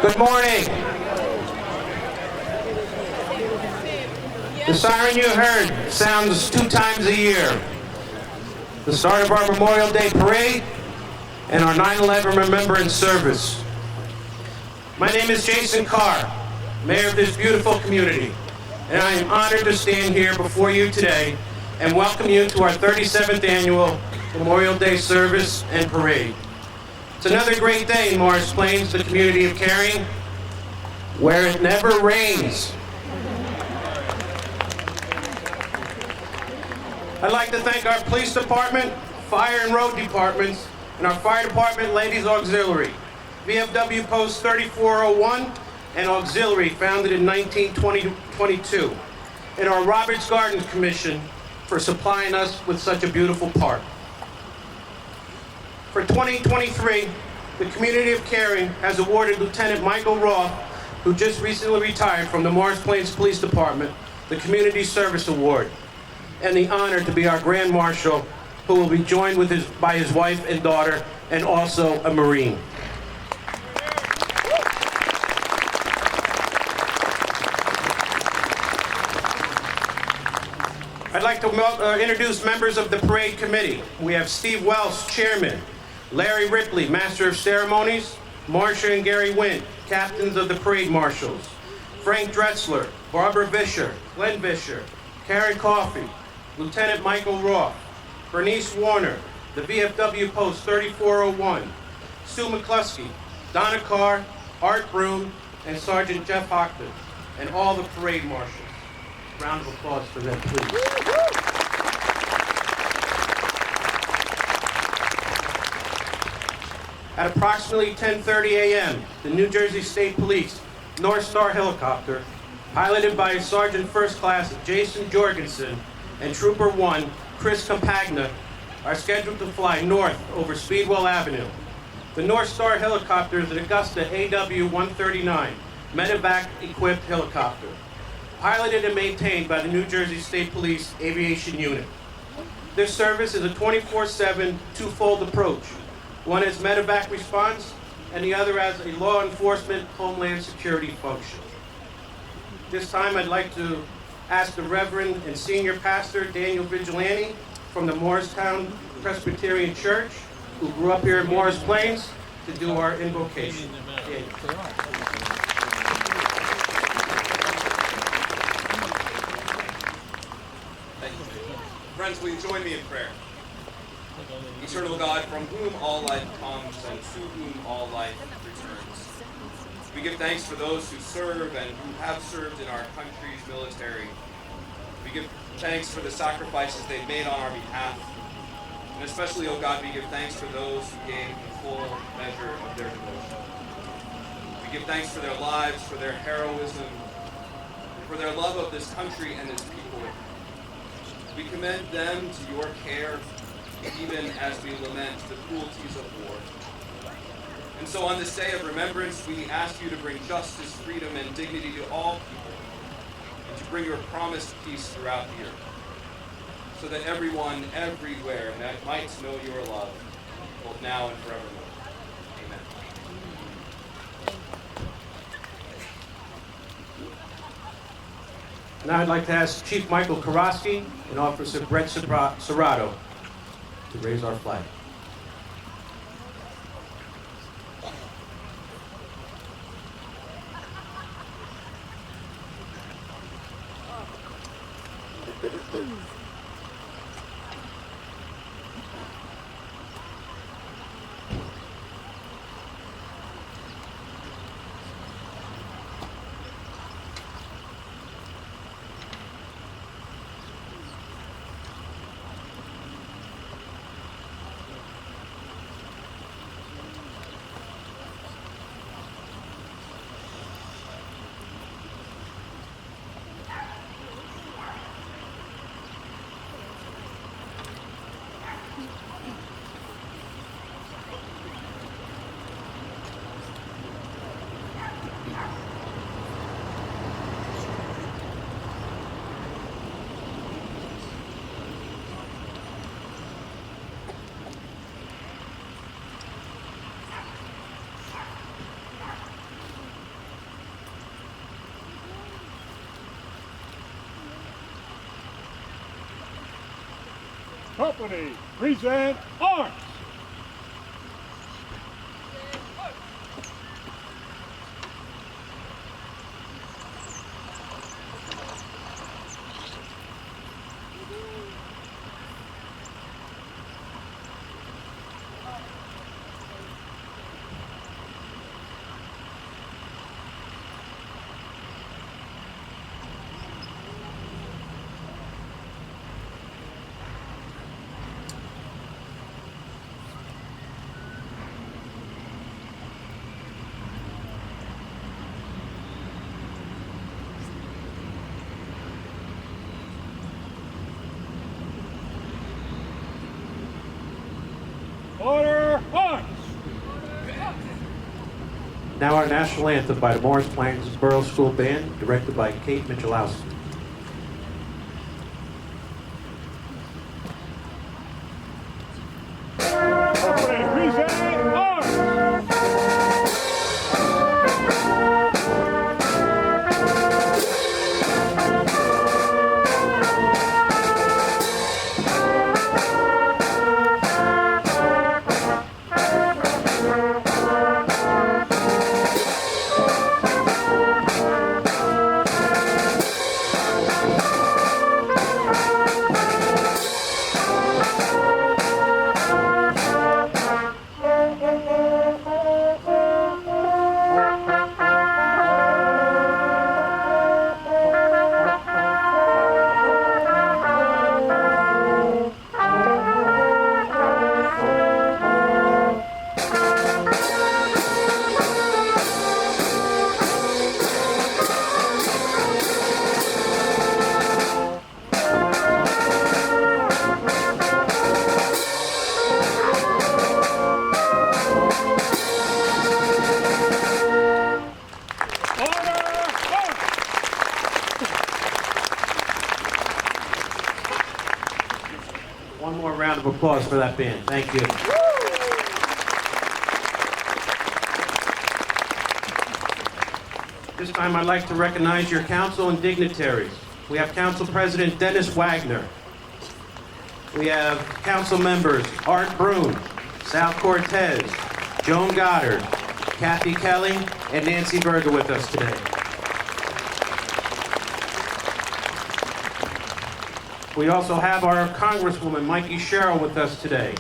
Good morning. The siren you heard sounds 2 times a year. The start of our Memorial Day Parade and our 9/11 Remembrance Service. My name is Jason Carr, Mayor of this beautiful community, and I am honored to stand here before you today and welcome you to our 37th Annual Memorial Day Service and Parade. It's another great day in Morris Plains, the community of Caring, where it never rains. I'd like to thank our police department, fire and road departments, and our fire department ladies auxiliary, VFW Post 3401 and auxiliary founded in 1922, and our Roberts Gardens Commission for supplying us with such a beautiful park. For 2023, the community of Caring has awarded Lieutenant Michael Roth, who just recently retired from the Morris Plains Police Department, the Community Service Award, and the honor to be our Grand Marshal, who will be joined by his wife and daughter, and also a Marine. I'd like to introduce members of the Parade Committee. We have Steve Wells, Chairman, Larry Ripley, Master of Ceremonies, Marcia and Gary Wynn, Captains of the Parade Marshals, Frank Dressler, Barbara Vischer, Glenn Vischer, Karen Coffey, Lieutenant Michael Roth, Bernice Warner, the VFW Post 3401, Sue McCluskey, Donna Carr, Art Broom, and Sergeant Jeff Hockman, and all the Parade Marshals. Round of applause for them, please. At approximately 10:30 a.m., the New Jersey State Police North Star helicopter, piloted by Sergeant First Class Jason Jorgensen and Trooper 1 Chris Campagna, are scheduled to fly north over Speedwell Avenue. The North Star helicopter is an Augusta AW-139 medevac-equipped helicopter, piloted and maintained by the New Jersey State Police Aviation Unit. This service is a 24/7, two-fold approach. One as medevac response, and the other as a law enforcement homeland security function. This time I'd like to ask the Reverend and Senior Pastor Daniel Vigilante from the Morristown Presbyterian Church, who grew up here in Morris Plains, to do our invocation. Daniel. Thank you. Friends, will you join me in prayer? Eternal God, from whom all life comes and to whom all life returns. We give thanks for those who serve and who have served in our country's military. We give thanks for the sacrifices they've made on our behalf. And especially, oh God, we give thanks for those who gave the full measure of their devotion. We give thanks for their lives, for their heroism, for their love of this country and its people. We commend them to your care, even as we lament the cruelties of war. And so on this day of remembrance, we ask you to bring justice, freedom, and dignity to all people, and to bring your promised peace throughout the earth, so that everyone, everywhere, might know your love, both now and forevermore. Amen. Now I'd like to ask Chief Michael Karosky and Officer Brett Serrato to raise our flag. Company, present arms. Order, arms! Now our national anthem by the Morris Plains Borough School Band, directed by Kate Michalowski. Company, present arms! One more round of applause for that band. Thank you. This time I'd like to recognize your council and dignitaries. We have Council President Dennis Wagner. We have council members Art Brune, Sal Cortez, Joan Goddard, Kathy Kelly, and Nancy Berger with us today. We also have our Congresswoman, Mikey Sherrill, with us today.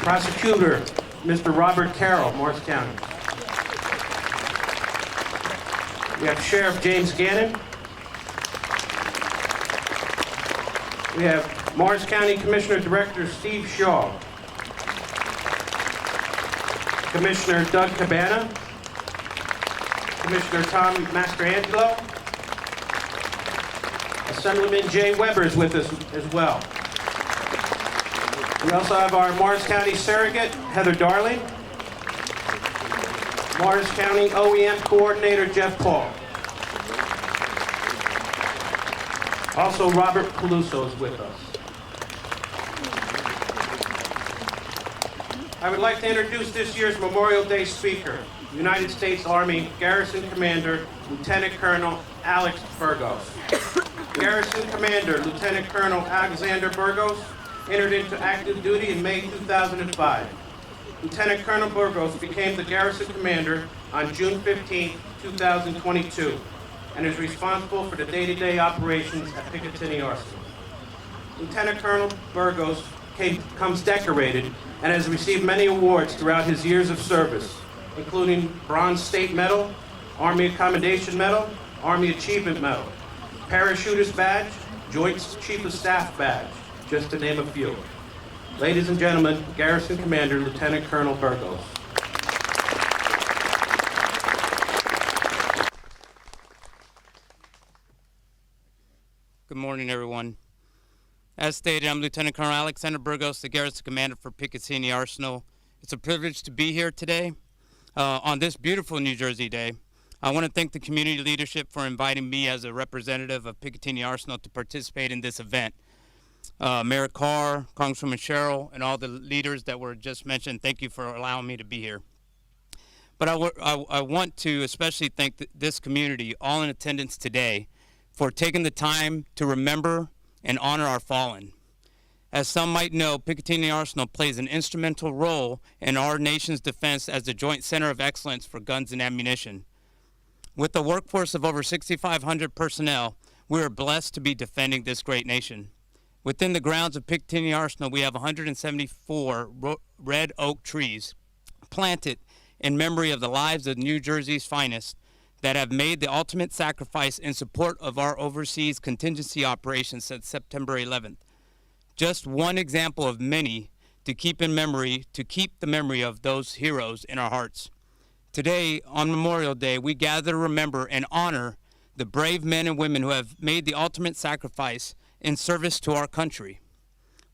Prosecutor, Mr. Robert Carroll, Morris County. We have Sheriff James Gannon. We have Morris County Commissioner Director Steve Shaw. Commissioner Doug Cabana. Commissioner Tom Mastrangelo. Assemblyman Jay Weber is with us as well. We also have our Morris County Surrogate, Heather Darling. Morris County OEM Coordinator, Jeff Paul. Also, Robert Peluso is with us. I would like to introduce this year's Memorial Day speaker, United States Army Garrison Commander, Lieutenant Colonel Alex Burgos. Garrison Commander, Lieutenant Colonel Alexander Burgos, entered into active duty in May 2005. Lieutenant Colonel Burgos became the Garrison Commander on June 15, 2022, and is responsible for the day-to-day operations at Picatinny Arsenal. Lieutenant Colonel Burgos comes decorated and has received many awards throughout his years of service, including Bronze State Medal, Army Accommodation Medal, Army Achievement Medal, Parachutist Badge, Joint Chief of Staff Badge, just to name a few. Ladies and gentlemen, Garrison Commander Lieutenant Colonel Burgos. Good morning, everyone. As stated, I'm Lieutenant Colonel Alexander Burgos, the Garrison Commander for Picatinny Arsenal. It's a privilege to be here today on this beautiful New Jersey day. I want to thank the community leadership for inviting me as a representative of Picatinny Arsenal to participate in this event. Mayor Carr, Congresswoman Sherrill, and all the leaders that were just mentioned, thank you for allowing me to be here. But I want to especially thank this community, all in attendance today, for taking the time to remember and honor our fallen. As some might know, Picatinny Arsenal plays an instrumental role in our nation's defense as the Joint Center of Excellence for Guns and Ammunition. With a workforce of over 6,500 personnel, we are blessed to be defending this great nation. Within the grounds of Picatinny Arsenal, we have 174 red oak trees planted in memory of the lives of New Jersey's finest that have made the ultimate sacrifice in support of our overseas contingency operations since September 11th. Just one example of many to keep the memory of those heroes in our hearts. Today, on Memorial Day, we gather to remember and honor the brave men and women who have made the ultimate sacrifice in service to our country.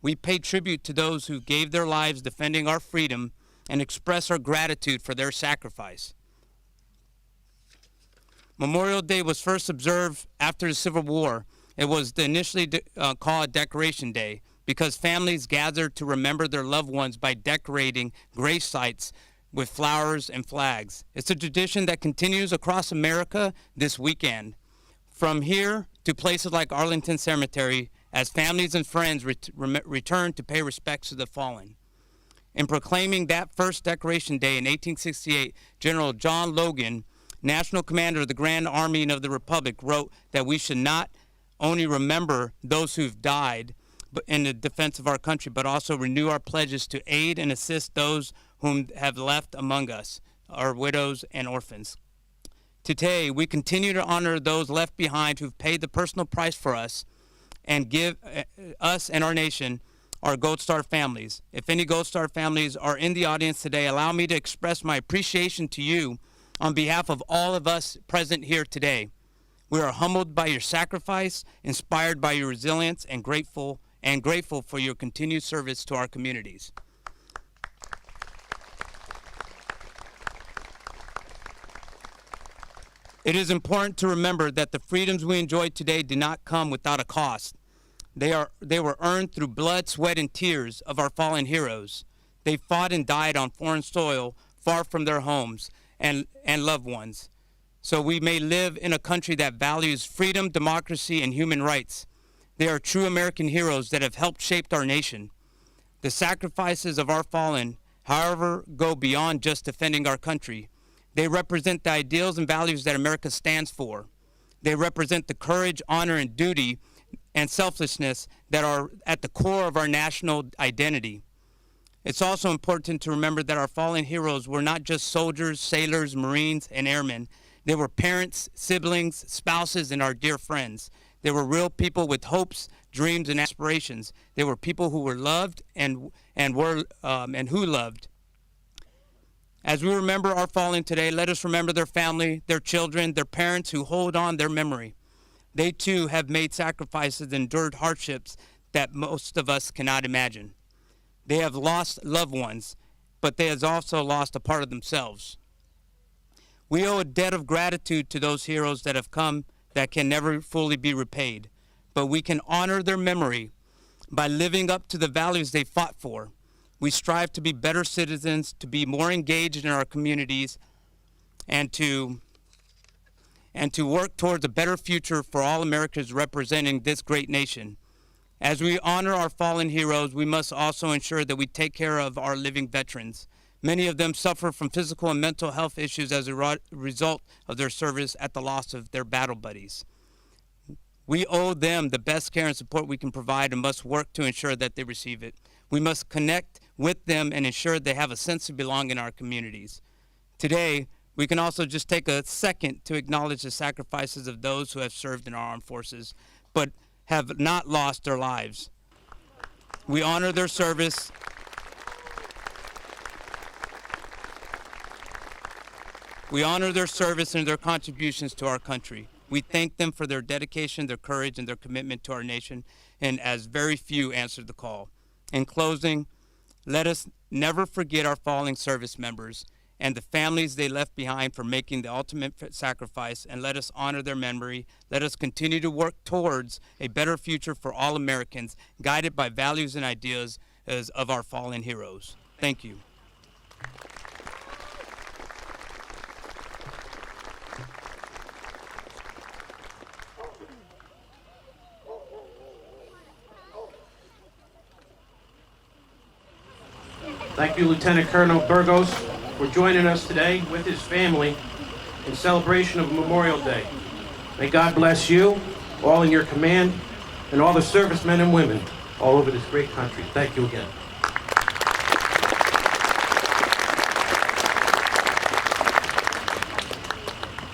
We pay tribute to those who gave their lives defending our freedom and express our gratitude for their sacrifice. Memorial Day was first observed after the Civil War. It was initially called Decoration Day because families gathered to remember their loved ones by decorating grave sites with flowers and flags. It's a tradition that continues across America this weekend. From here to places like Arlington Cemetery, as families and friends return to pay respects to the fallen. In proclaiming that first Decoration Day in 1868, General John Logan, National Commander of the Grand Army of the Republic, wrote that we should not only remember those who've died in the defense of our country, but also renew our pledges to aid and assist those whom have left among us, our widows and orphans. Today, we continue to honor those left behind who've paid the personal price for us and give us and our nation, our Gold Star families. If any Gold Star families are in the audience today, allow me to express my appreciation to you on behalf of all of us present here today. We are humbled by your sacrifice, inspired by your resilience, and grateful for your continued service to our communities. It is important to remember that the freedoms we enjoy today do not come without a cost. They were earned through blood, sweat, and tears of our fallen heroes. They fought and died on foreign soil, far from their homes and loved ones, so we may live in a country that values freedom, democracy, and human rights. They are true American heroes that have helped shape our nation. The sacrifices of our fallen, however, go beyond just defending our country. They represent the ideals and values that America stands for. They represent the courage, honor, and duty and selflessness that are at the core of our national identity. It's also important to remember that our fallen heroes were not just soldiers, sailors, Marines, and airmen. They were parents, siblings, spouses, and our dear friends. They were real people with hopes, dreams, and aspirations. They were people who were loved and who loved. As we remember our fallen today, let us remember their family, their children, their parents who hold on their memory. They too have made sacrifices and endured hardships that most of us cannot imagine. They have lost loved ones, but they have also lost a part of themselves. We owe a debt of gratitude to those heroes that have come that can never fully be repaid, but we can honor their memory by living up to the values they fought for. We strive to be better citizens, to be more engaged in our communities, and to work towards a better future for all Americans representing this great nation. As we honor our fallen heroes, we must also ensure that we take care of our living veterans. Many of them suffer from physical and mental health issues as a result of their service at the loss of their battle buddies. We owe them the best care and support we can provide and must work to ensure that they receive it. We must connect with them and ensure they have a sense of belonging in our communities. Today, we can also just take a second to acknowledge the sacrifices of those who have served in our armed forces, but have not lost their lives. We honor their service. We honor their service and their contributions to our country. We thank them for their dedication, their courage, and their commitment to our nation, and as very few answered the call. In closing, let us never forget our fallen service members and the families they left behind for making the ultimate sacrifice, and let us honor their memory. Let us continue to work towards a better future for all Americans, guided by values and ideas of our fallen heroes. Thank you. Thank you, Lieutenant Colonel Burgos, for joining us today with his family in celebration of Memorial Day. May God bless you, all in your command, and all the servicemen and women all over this great country. Thank you again.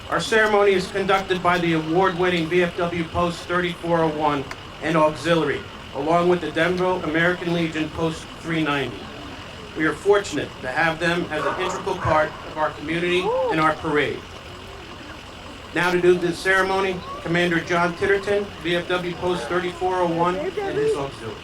Our ceremony is conducted by the award-winning VFW Post 3401 and Auxiliary, along with the Denville American Legion Post 390. We are fortunate to have them as an integral part of our community and our parade. Now to do the ceremony, Commander John Titterton, VFW Post 3401, and his auxiliary.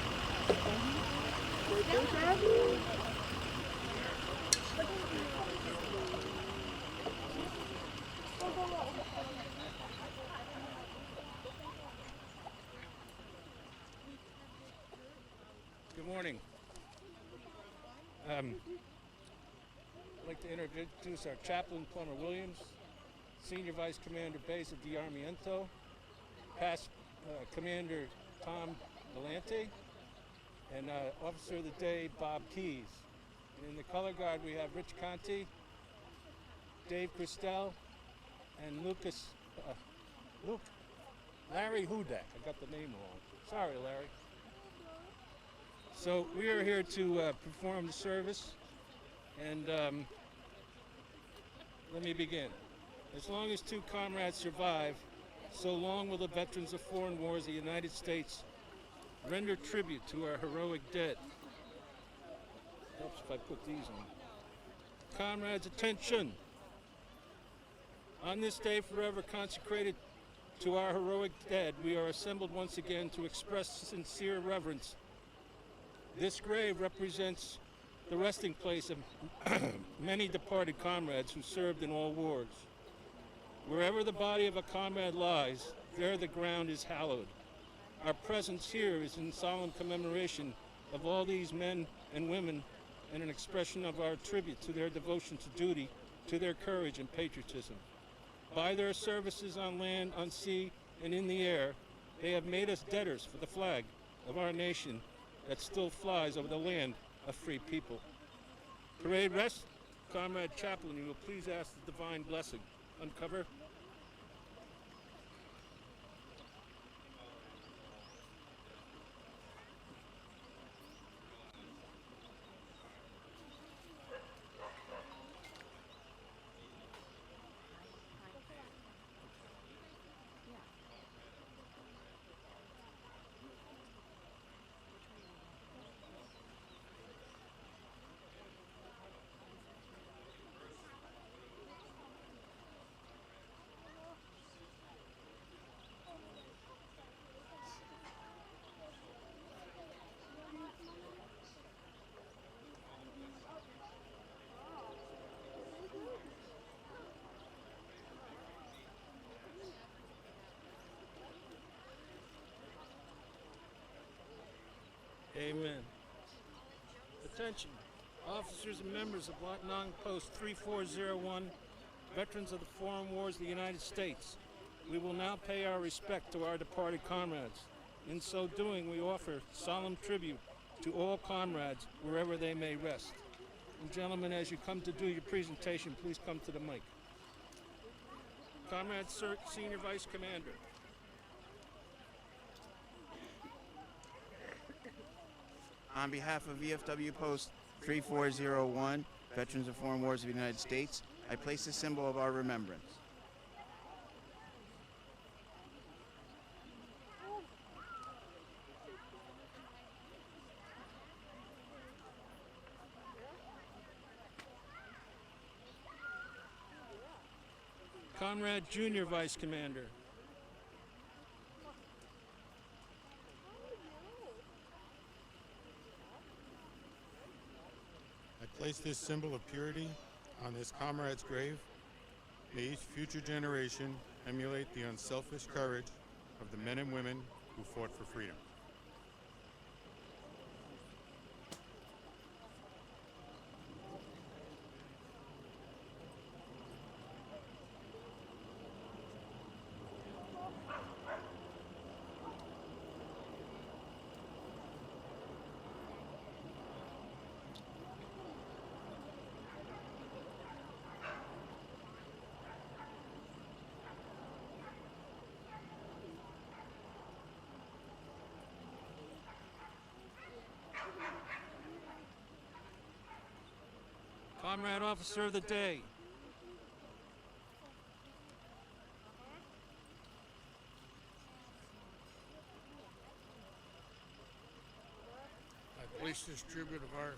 Good morning. I'd like to introduce our Chaplain Plummer Williams, Senior Vice Commander Base of D'Armiento, Past Commander Tom Galante, and Officer of the Day Bob Keys. And in the color guard we have Rich Conti, Dave Christel, and Larry Hudak. I got the name wrong. Sorry, Larry. So we are here to perform the service, and let me begin. As long as two comrades survive, so long will the veterans of foreign wars of the United States render tribute to our heroic dead. Helps if I put these on. Comrades, attention! On this day forever consecrated to our heroic dead, we are assembled once again to express sincere reverence. This grave represents the resting place of many departed comrades who served in all wars. Wherever the body of a comrade lies, there the ground is hallowed. Our presence here is in solemn commemoration of all these men and women and an expression of our tribute to their devotion to duty, to their courage and patriotism. By their services on land, on sea, and in the air, they have made us debtors for the flag of our nation that still flies over the land of free people. Parade rest. Comrade Chaplain, you will please ask the divine blessing. Uncover. Amen. Attention, officers and members of Lot Nong Post 3401, veterans of the foreign wars of the United States. We will now pay our respect to our departed comrades. In so doing, we offer solemn tribute to all comrades wherever they may rest. And gentlemen, as you come to do your presentation, please come to the mic. Comrade Senior Vice Commander. On behalf of VFW Post 3401, Veterans of Foreign Wars of the United States, I place the symbol of our remembrance. Comrade Junior Vice Commander. I place this symbol of purity on this comrade's grave. May each future generation emulate the unselfish courage of the men and women who fought for freedom. Comrade Officer of the Day. I place this tribute of our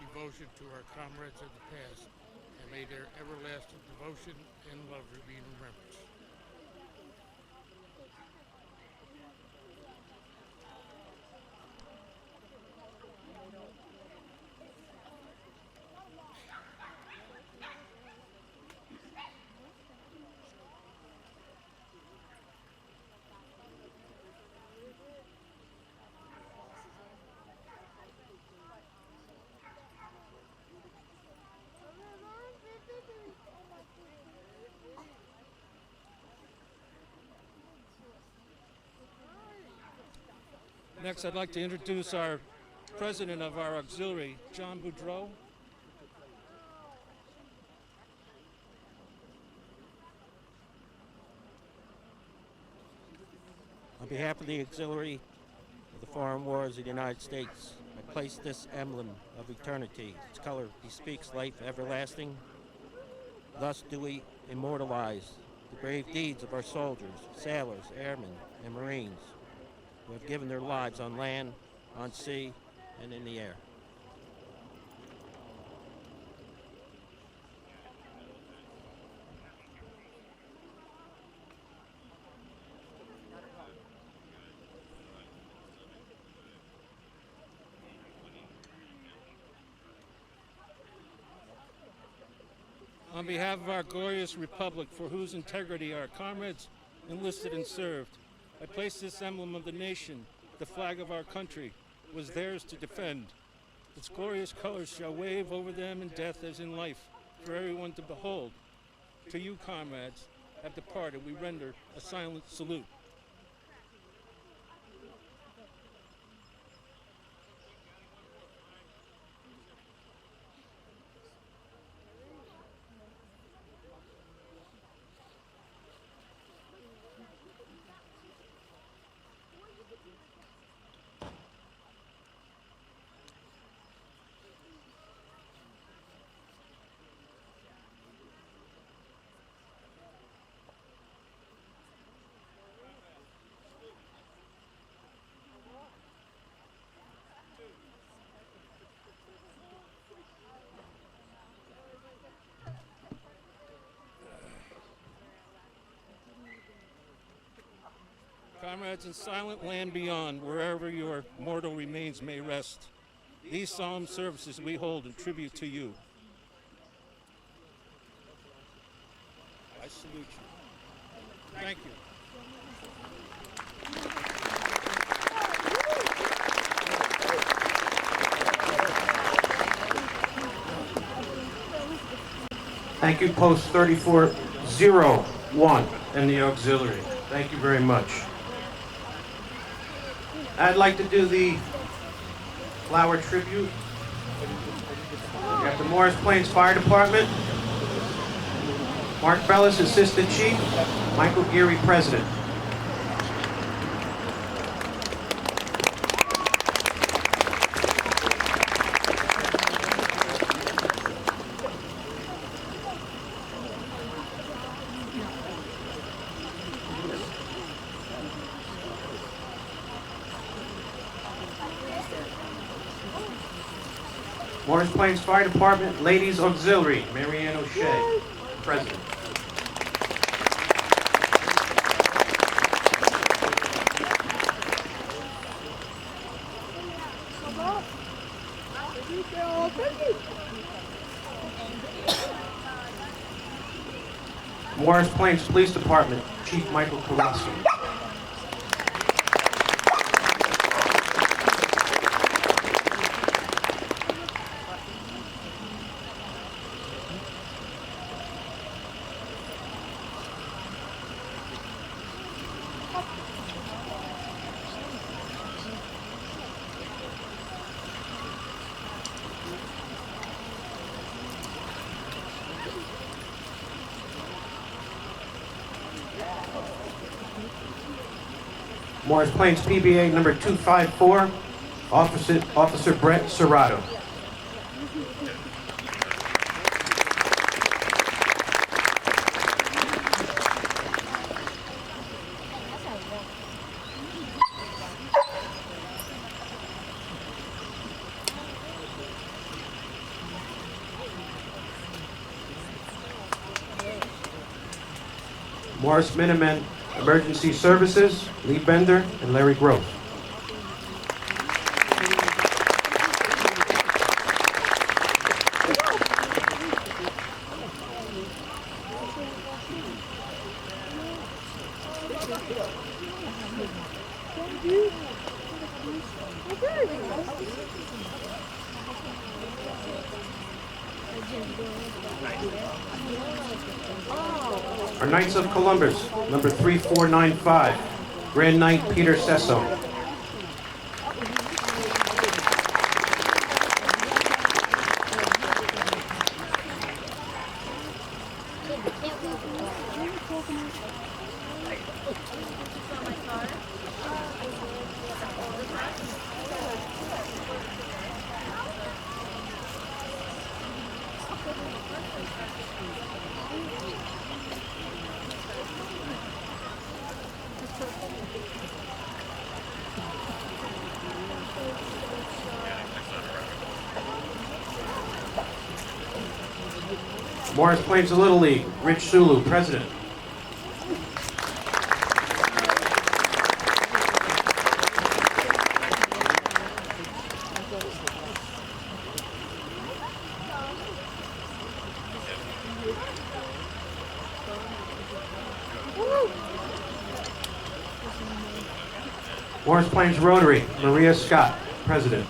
devotion to our comrades of the past, and may their everlasting devotion and love be in remembrance. Next, I'd like to introduce our president of our auxiliary, John Boudreau. On behalf of the auxiliary of the Foreign Wars of the United States, I place this emblem of eternity. Its color bespeaks life everlasting. Thus do we immortalize the brave deeds of our soldiers, sailors, airmen, and Marines who have given their lives on land, on sea, and in the air. On behalf of our glorious republic, for whose integrity our comrades enlisted and served, I place this emblem of the nation, the flag of our country, was theirs to defend. Its glorious colors shall wave over them in death as in life, for everyone to behold. To you, comrades, have departed, we render a silent salute. Comrades in silent land beyond, wherever your mortal remains may rest, these solemn services we hold in tribute to you. I salute you. Thank you. Thank you, Post 3401 and the auxiliary. Thank you very much. I'd like to do the flower tribute. We have the Morris Plains Fire Department. Mark Bellis, Assistant Chief. Michael Geary, President. Morris Plains Fire Department, Ladies Auxiliary, Marianne O'Shea, President. Morris Plains Police Department, Chief Michael Kowalski. Morris Plains PBA number 254, Officer Brett Serrato. Morris Minutemen Emergency Services, Lee Bender and Larry Gross. Our Knights of Columbus, number 3495, Grand Knight Peter Sesso. Morris Plains Little League, Rich Sulu, President. Morris Plains Rotary, Maria Scott, President.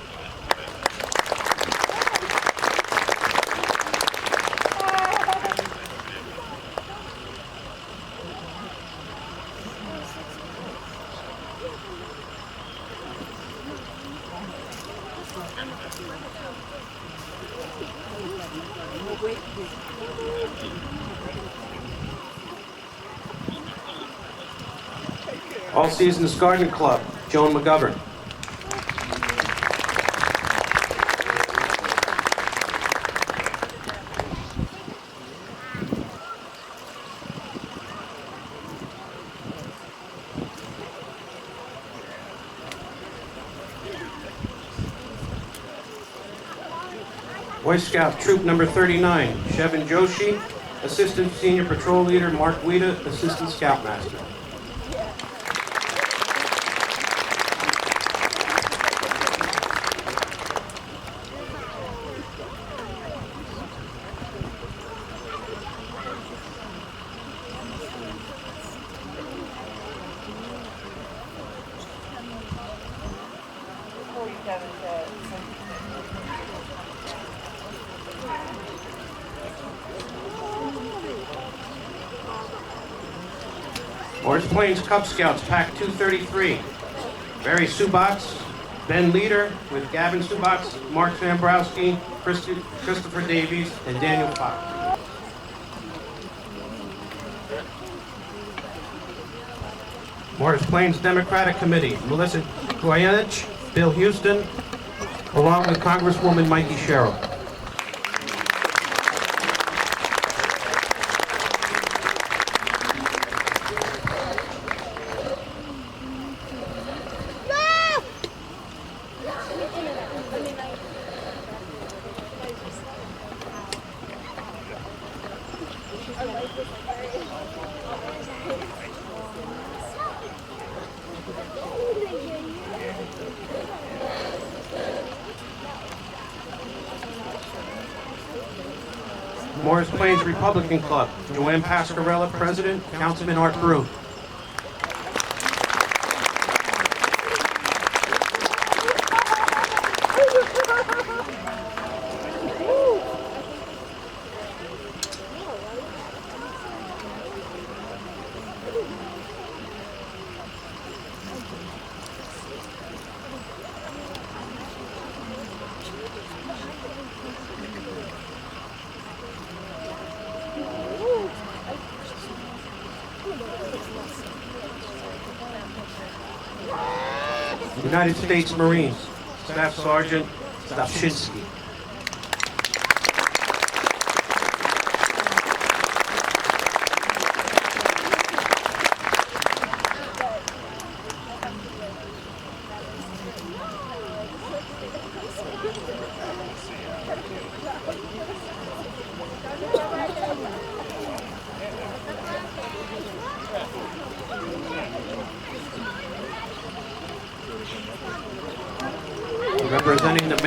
All Seasons Garden Club, Joan McGovern. Boy Scout Troop number 39, Shevin Joshi, Assistant Senior Patrol Leader Mark Wida, Assistant Scoutmaster. Morris Plains Cub Scouts, Pack 233. Barry Subats, Ben Leader with Gavin Subats, Mark Zambrowski, Christopher Davies, and Daniel Fox. Morris Plains Democratic Committee, Melissa Goyenich, Bill Houston, along with Congresswoman Mikey Sherrill. Morris Plains Republican Club, Joanne Pascarella, President, Councilman Art Brew. United States Marines, Staff Sergeant Stafshinsky.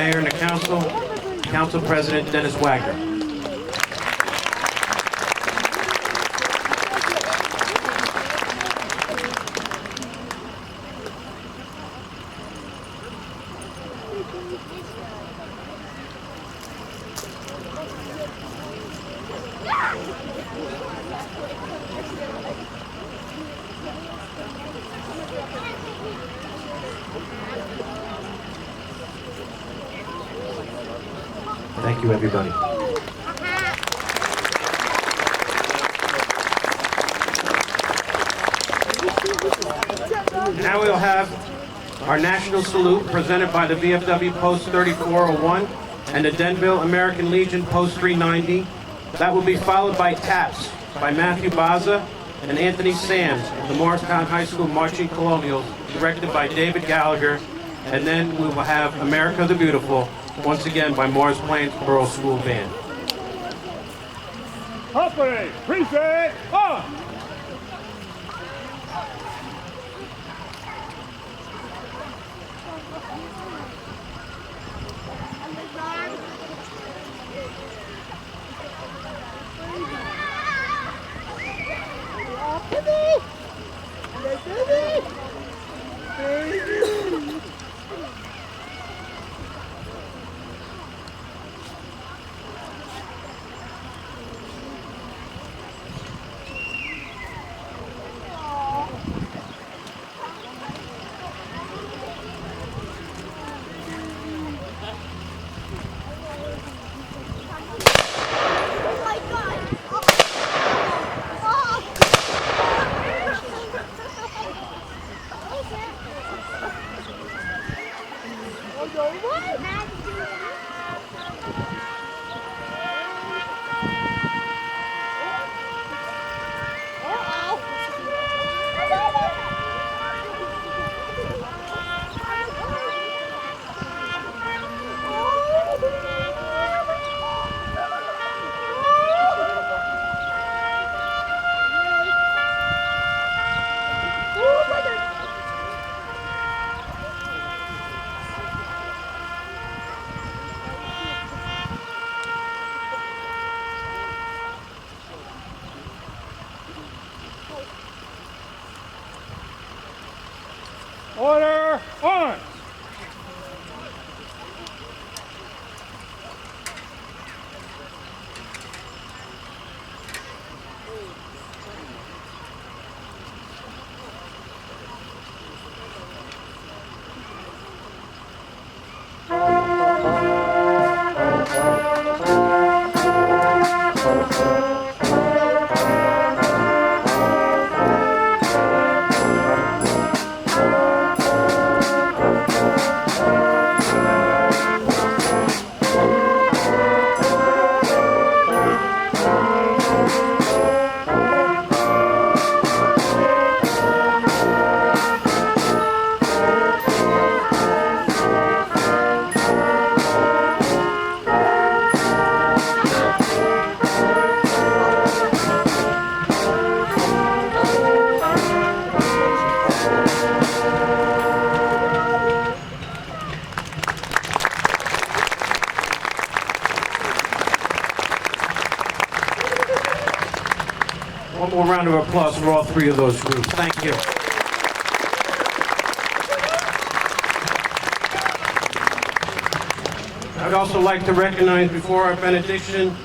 mayor and the council, Council President Dennis Wagner. Thank you, everybody. Now we'll have our national salute presented by the VFW Post 3401 and the Denville American Legion Post 390. That will be followed by taps by Matthew Baza and Anthony Sands of the Morristown High School Marching Colonials, directed by David Gallagher. And then we will have America the Beautiful, once again by Morris Plains Borough School Band. Company, present, on! Order, on! One more round of applause for all three of those groups. Thank you. I'd also like to recognize before our benediction,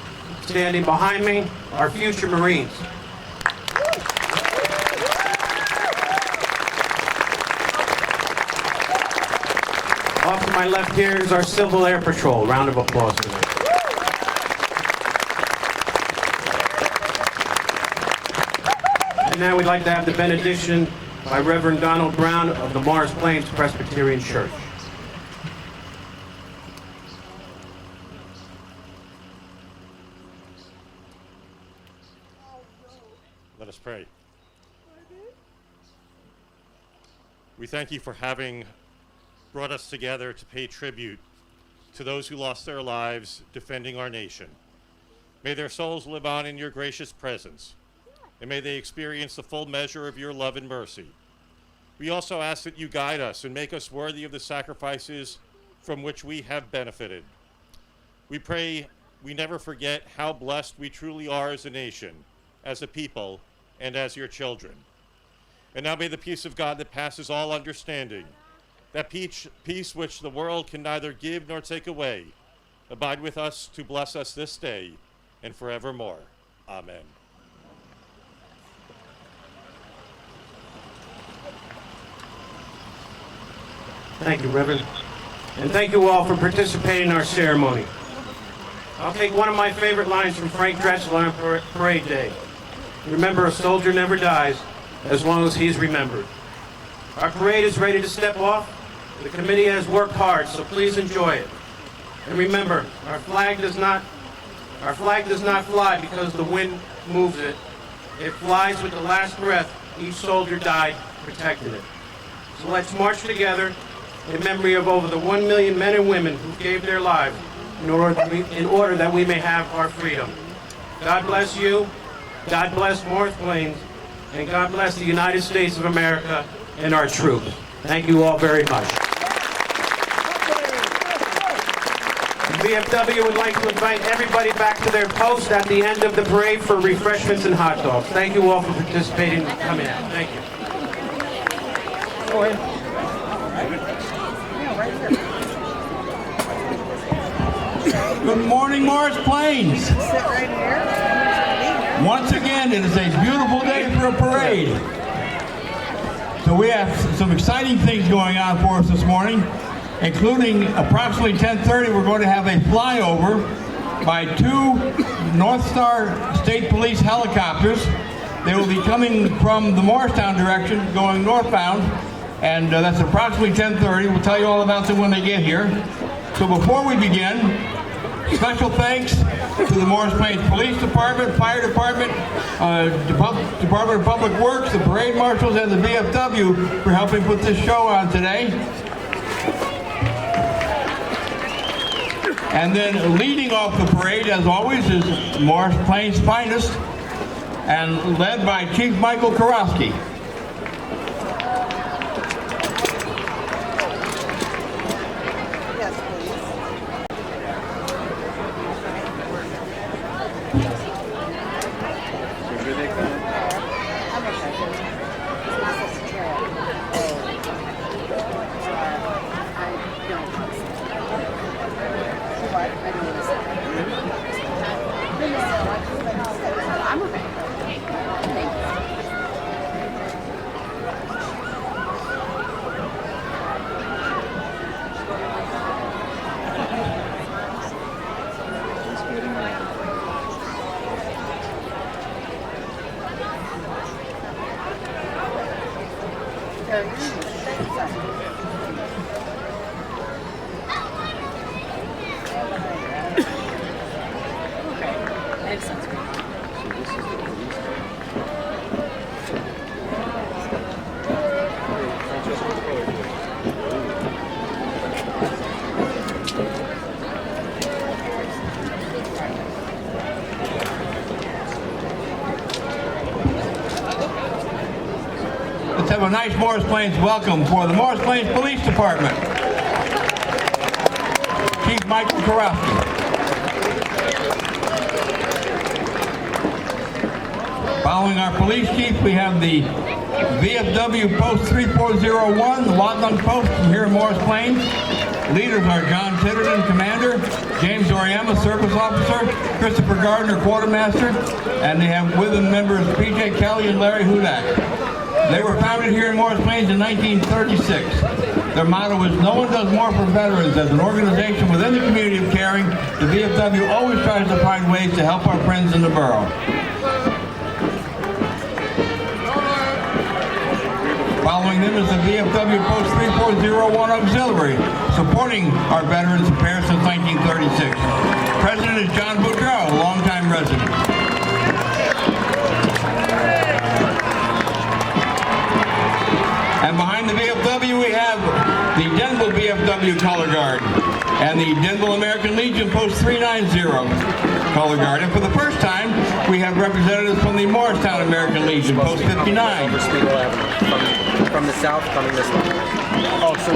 standing behind me, our future Marines. Off to my left here is our Civil Air Patrol. Round of applause for them. And now we'd like to have the benediction by Reverend Donald Brown of the Morris Plains Presbyterian Church. Let us pray. We thank you for having brought us together to pay tribute to those who lost their lives defending our nation. May their souls live on in your gracious presence, and may they experience the full measure of your love and mercy. We also ask that you guide us and make us worthy of the sacrifices from which we have benefited. We pray we never forget how blessed we truly are as a nation, as a people, and as your children. And now may the peace of God that passes all understanding, that peace which the world can neither give nor take away, abide with us to bless us this day and forevermore. Amen. Thank you, Reverend. And thank you all for participating in our ceremony. I'll take one of my favorite lines from Frank Drexler on Parade Day. Remember, a soldier never dies as long as he's remembered. Our parade is ready to step off. The committee has worked hard, so please enjoy it. And remember, our flag does not fly because the wind moves it. It flies with the last breath each soldier died protecting it. So let's march together in memory of over the 1 million men and women who gave their lives in order that we may have our freedom. God bless you, God bless Morris Plains, and God bless the United States of America and our troops. Thank you all very much. VFW would like to invite everybody back to their post at the end of the parade for refreshments and hot dogs. Thank you all for participating and coming out. Thank you. Go ahead. Good morning, Morris Plains. Sit right here. Once again, it is a beautiful day for a parade. So we have some exciting things going on for us this morning, including approximately 10:30, we're going to have a flyover by 2 North Star State Police helicopters. They will be coming from the Morristown direction, going northbound, and that's approximately 10:30. We'll tell you all about them when they get here. So before we begin, special thanks to the Morris Plains Police Department, Fire Department, Department of Public Works, the Parade Marshals, and the VFW for helping put this show on today. And then leading off the parade, as always, is Morris Plains' finest, and led by Chief Michael Kurowski. Let's have a nice Morris Plains welcome for the Morris Plains Police Department. Chief Michael Kurowski. Following our police chief, we have the VFW Post 3401, the Lotnung Post from here in Morris Plains. Leaders are John Titterton, Commander, James Oriema, Service Officer, Christopher Gardner, Quartermaster, and they have with them members P.J. Kelly and Larry Hudak. They were founded here in Morris Plains in 1936. Their motto is, "No one does more for veterans." As an organization within the community of caring, the VFW always tries to find ways to help our friends in the borough. Following them is the VFW Post 3401 Auxiliary, supporting our veterans affairs since 1936. President is John Boudreau, a longtime resident. And behind the VFW, we have the Denville VFW Color Guard and the Denville American Legion Post 390 Color Guard. And for the first time, we have representatives from the Morristown American Legion Post 59. From the south, coming this way. Oh, so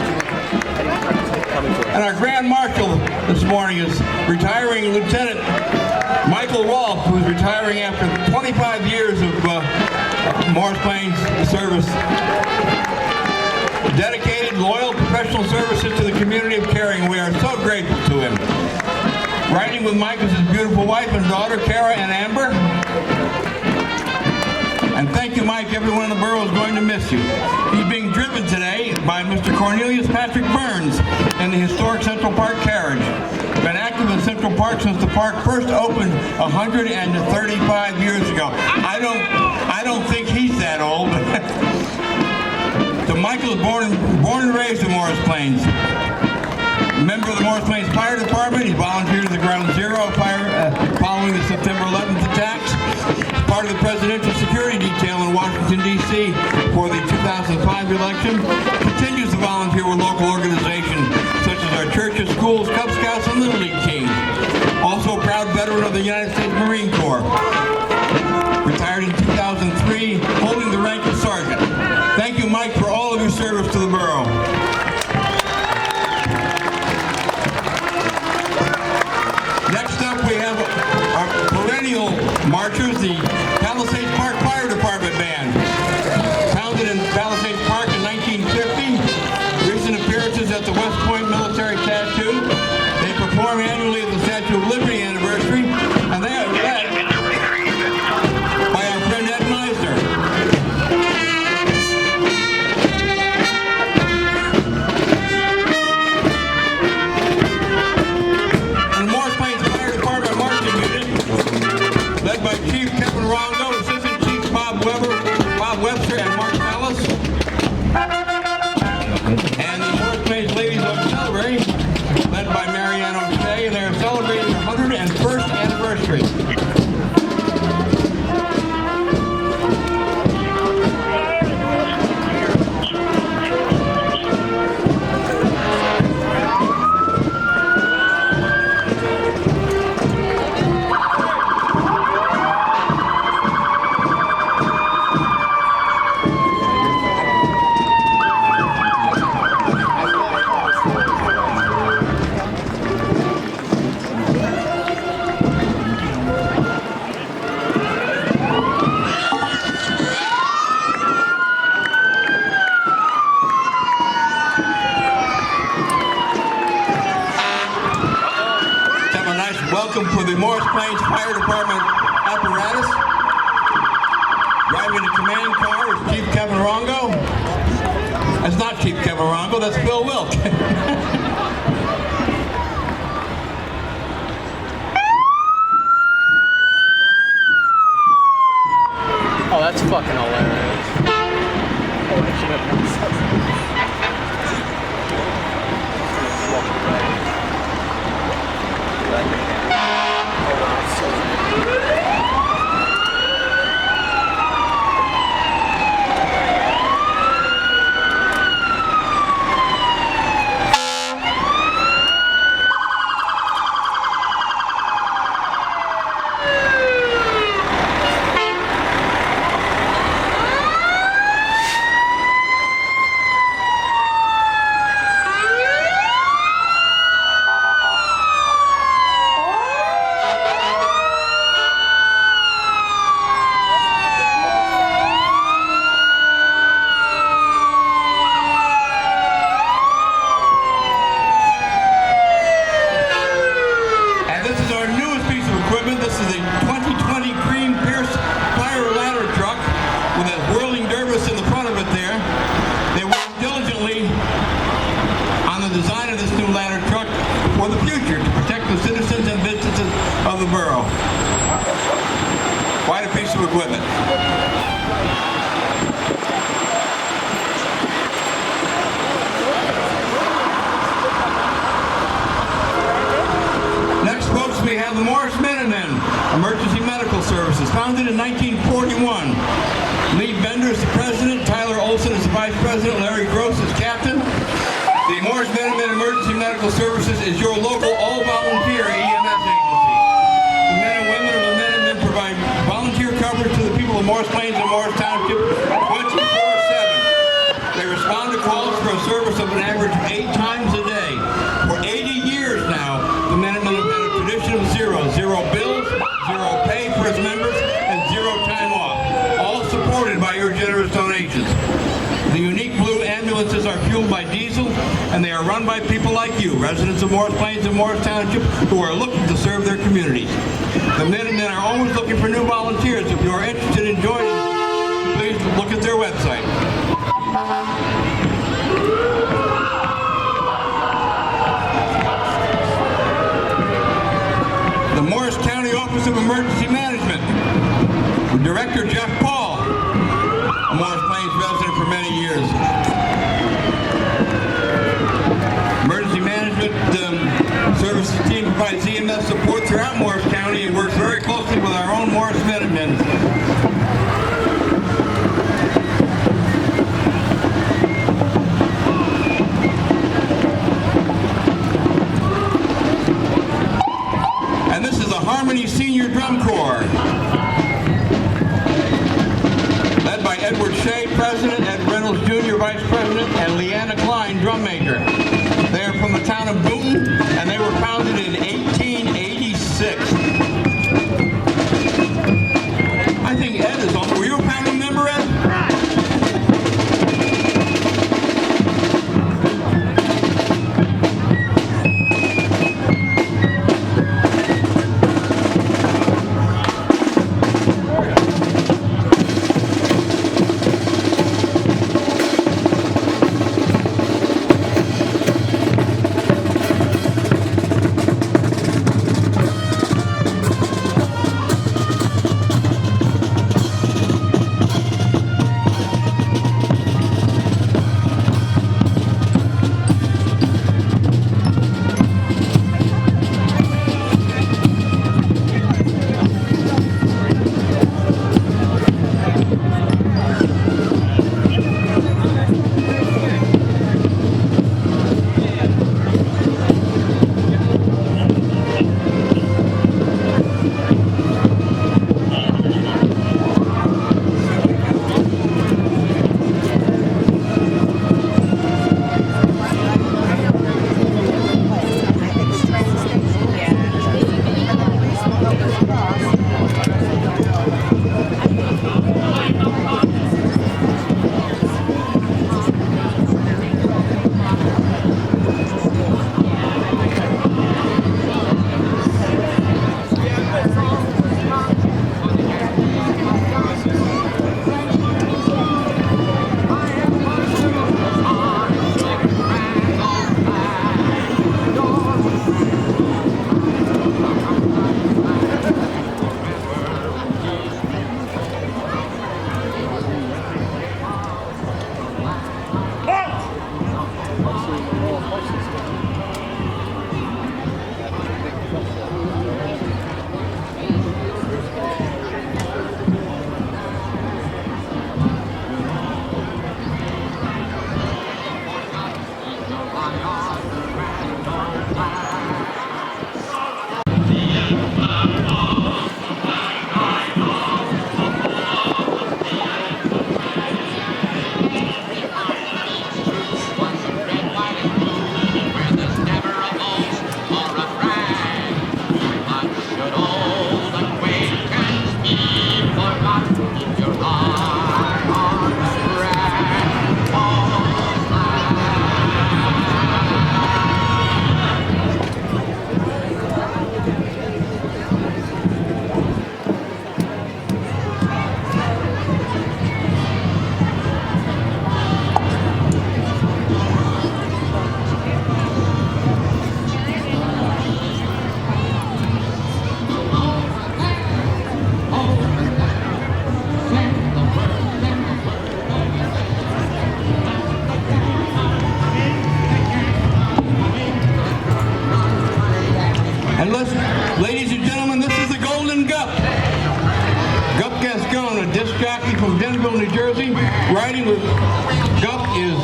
And our Grand Marshal this morning is retiring Lieutenant Michael Rolfe, who's retiring after 25 years of Morris Plains service. Dedicated, loyal, professional services to the community of Caring. We are so grateful to him. Riding with Mike is his beautiful wife and daughter, Kara and Amber. And thank you, Mike. Everyone in the borough is going to miss you. He's being driven today by Mr. Cornelius Patrick Burns in the historic Central Park carriage. Been active in Central Park since the park first opened 135 years ago. I don't think he's that old. So Michael is born and raised in Morris Plains. Member of the Morris Plains Fire Department. He volunteered at the Ground Zero fire following the September 11th attacks. Part of the Presidential Security Detail in Washington, D.C. for the 2005 election. Continues to volunteer with local organizations such as our churches, schools, Cub Scouts, and Little League teams. Also a proud veteran of the United States Marine Corps. Retired in 2003, holding the rank of sergeant. Thank you, Mike, for all of your service to the borough. Next up, we have our perennial marchers, the Palisades Park Fire Department Band. Founded in Palisades Park in 1950. Recent appearances at the West Point Military Tattoo. They perform annually at the Statue of Liberty anniversary, and they are led by our friend Ed Meisner. And the Morris Plains Fire Department marching unit, led by Chief Kevin Rongo, Assistant Chief Bob Webster, and Mark Ellis. And the Morris Plains Ladies Auxiliary, led by Marianne O'Shea, and they are celebrating their 101st anniversary. Welcome for the Morris Plains Fire Department apparatus. Driving the command car is Chief Kevin Rongo. That's not Chief Kevin Rongo, that's Bill Wilk. Oh, that's fucking hilarious. Oh, I should have done Quite a piece of equipment. Next, folks, we have the Morris Minutemen, Emergency Medical Services, founded in 1941. Lee Bender is the president, Tyler Olson is the vice president, Larry Gross is captain. The Morris Minutemen Emergency Medical Services is your local all-volunteer EMS agency. The men and women of the Minutemen provide volunteer coverage to the people of Morris Plains and Morris Township 24/7. They respond to calls for a service of an average of 8 times a day. and they are run by people like you, residents of Morris Plains and Morris Township, who are looking to serve their communities. The Minutemen are always looking for new volunteers. If you are interested in joining, please look at their website. The Morris County Office of Emergency Management, with Director Jeff Paul, a Morris Plains resident for many years. Emergency Management Services team provides EMS support throughout Morris County and works very closely with our own Morris Minutemen. And this is the Harmony Senior Drum Corps, led by Edward Shea, President, Ed Reynolds Jr., Vice President, and Leanna Klein, drum maker. They are from the town of Boonton, and they were founded in 1886. I think Ed is on. Were you a founding member, Ed? Ladies and gentlemen, this is the Golden Gup. Gup Gascon, a disc jockey from Denville, New Jersey. Riding with Gup is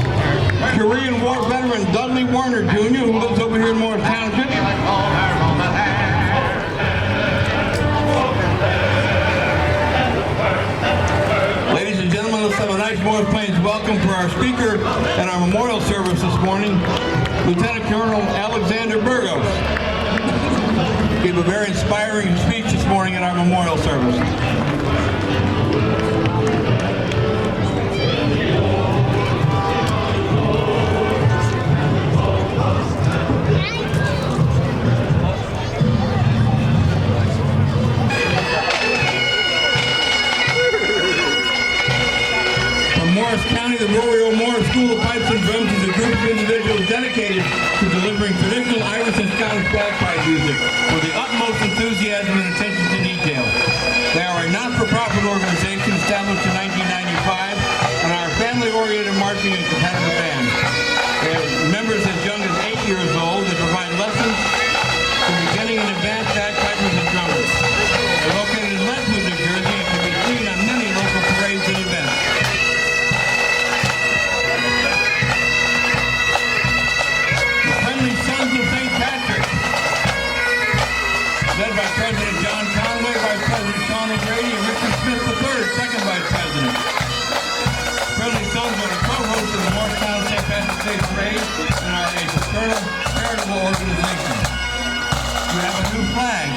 Korean War veteran Dudley Warner Jr., who lives over here in Morris Township. Ladies and gentlemen, let's have a nice Morris Plains welcome for our speaker at our memorial service this morning, Lieutenant Colonel Alexander Burgos. Gave a very inspiring speech this morning at our memorial service. School of Pipes and Drums is a group of individuals dedicated to delivering traditional Irish and Scottish bagpipe music with the utmost enthusiasm and attention to detail. They are a not-for-profit organization established in 1995 and are a family-oriented marching and competitive band. They have members as young as 8 years old. They provide lessons to beginning and advanced bagpipers and drummers. They're located in Leadwood, New Jersey, and can be seen on many local parades and events. The Friendly Sons of St. Patrick, led by President John Conway, Vice President Sean O'Grady, and Richard Smith III, second Vice President. Friendly Sons are the co-hosts of the Morristown St. Patrick's Day Parade and are a fraternal charitable organization. You have a new flag.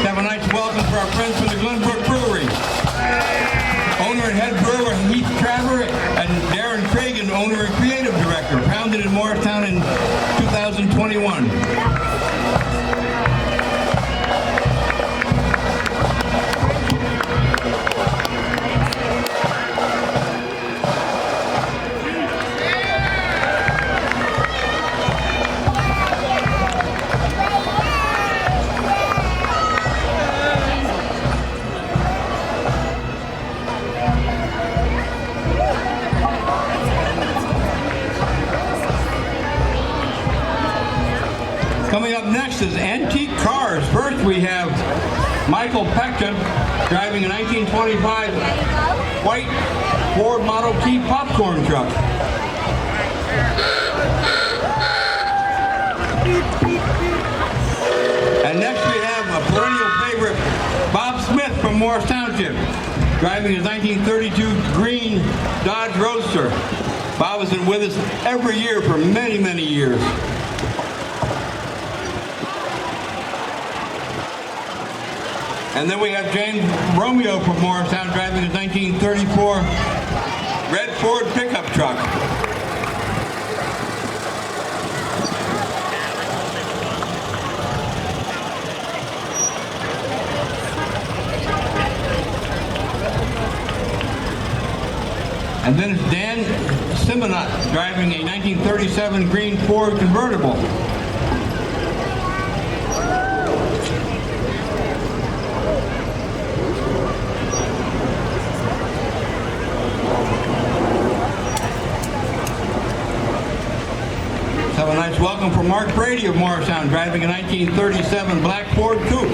Have a nice welcome for our friends from the Glenbrook Brewery. Owner and head brewer Heath Traver and Darren Cragen, owner and creative director, founded in Morristown in 2021. Coming up next is Antique Cars. First we have Michael Pecta driving a 1925 white Ford Model T popcorn truck. And next we have a perennial favorite, Bob Smith from Morris Township, driving his 1932 green Dodge Roadster. Bob has been with us every year for many, many years. And then we have James Romeo from Morristown driving his 1934 red Ford pickup truck. And then it's Dan Simonot driving a 1937 green Ford convertible. Have a nice welcome for Mark Brady of Morristown, driving a 1937 black Ford Coupe.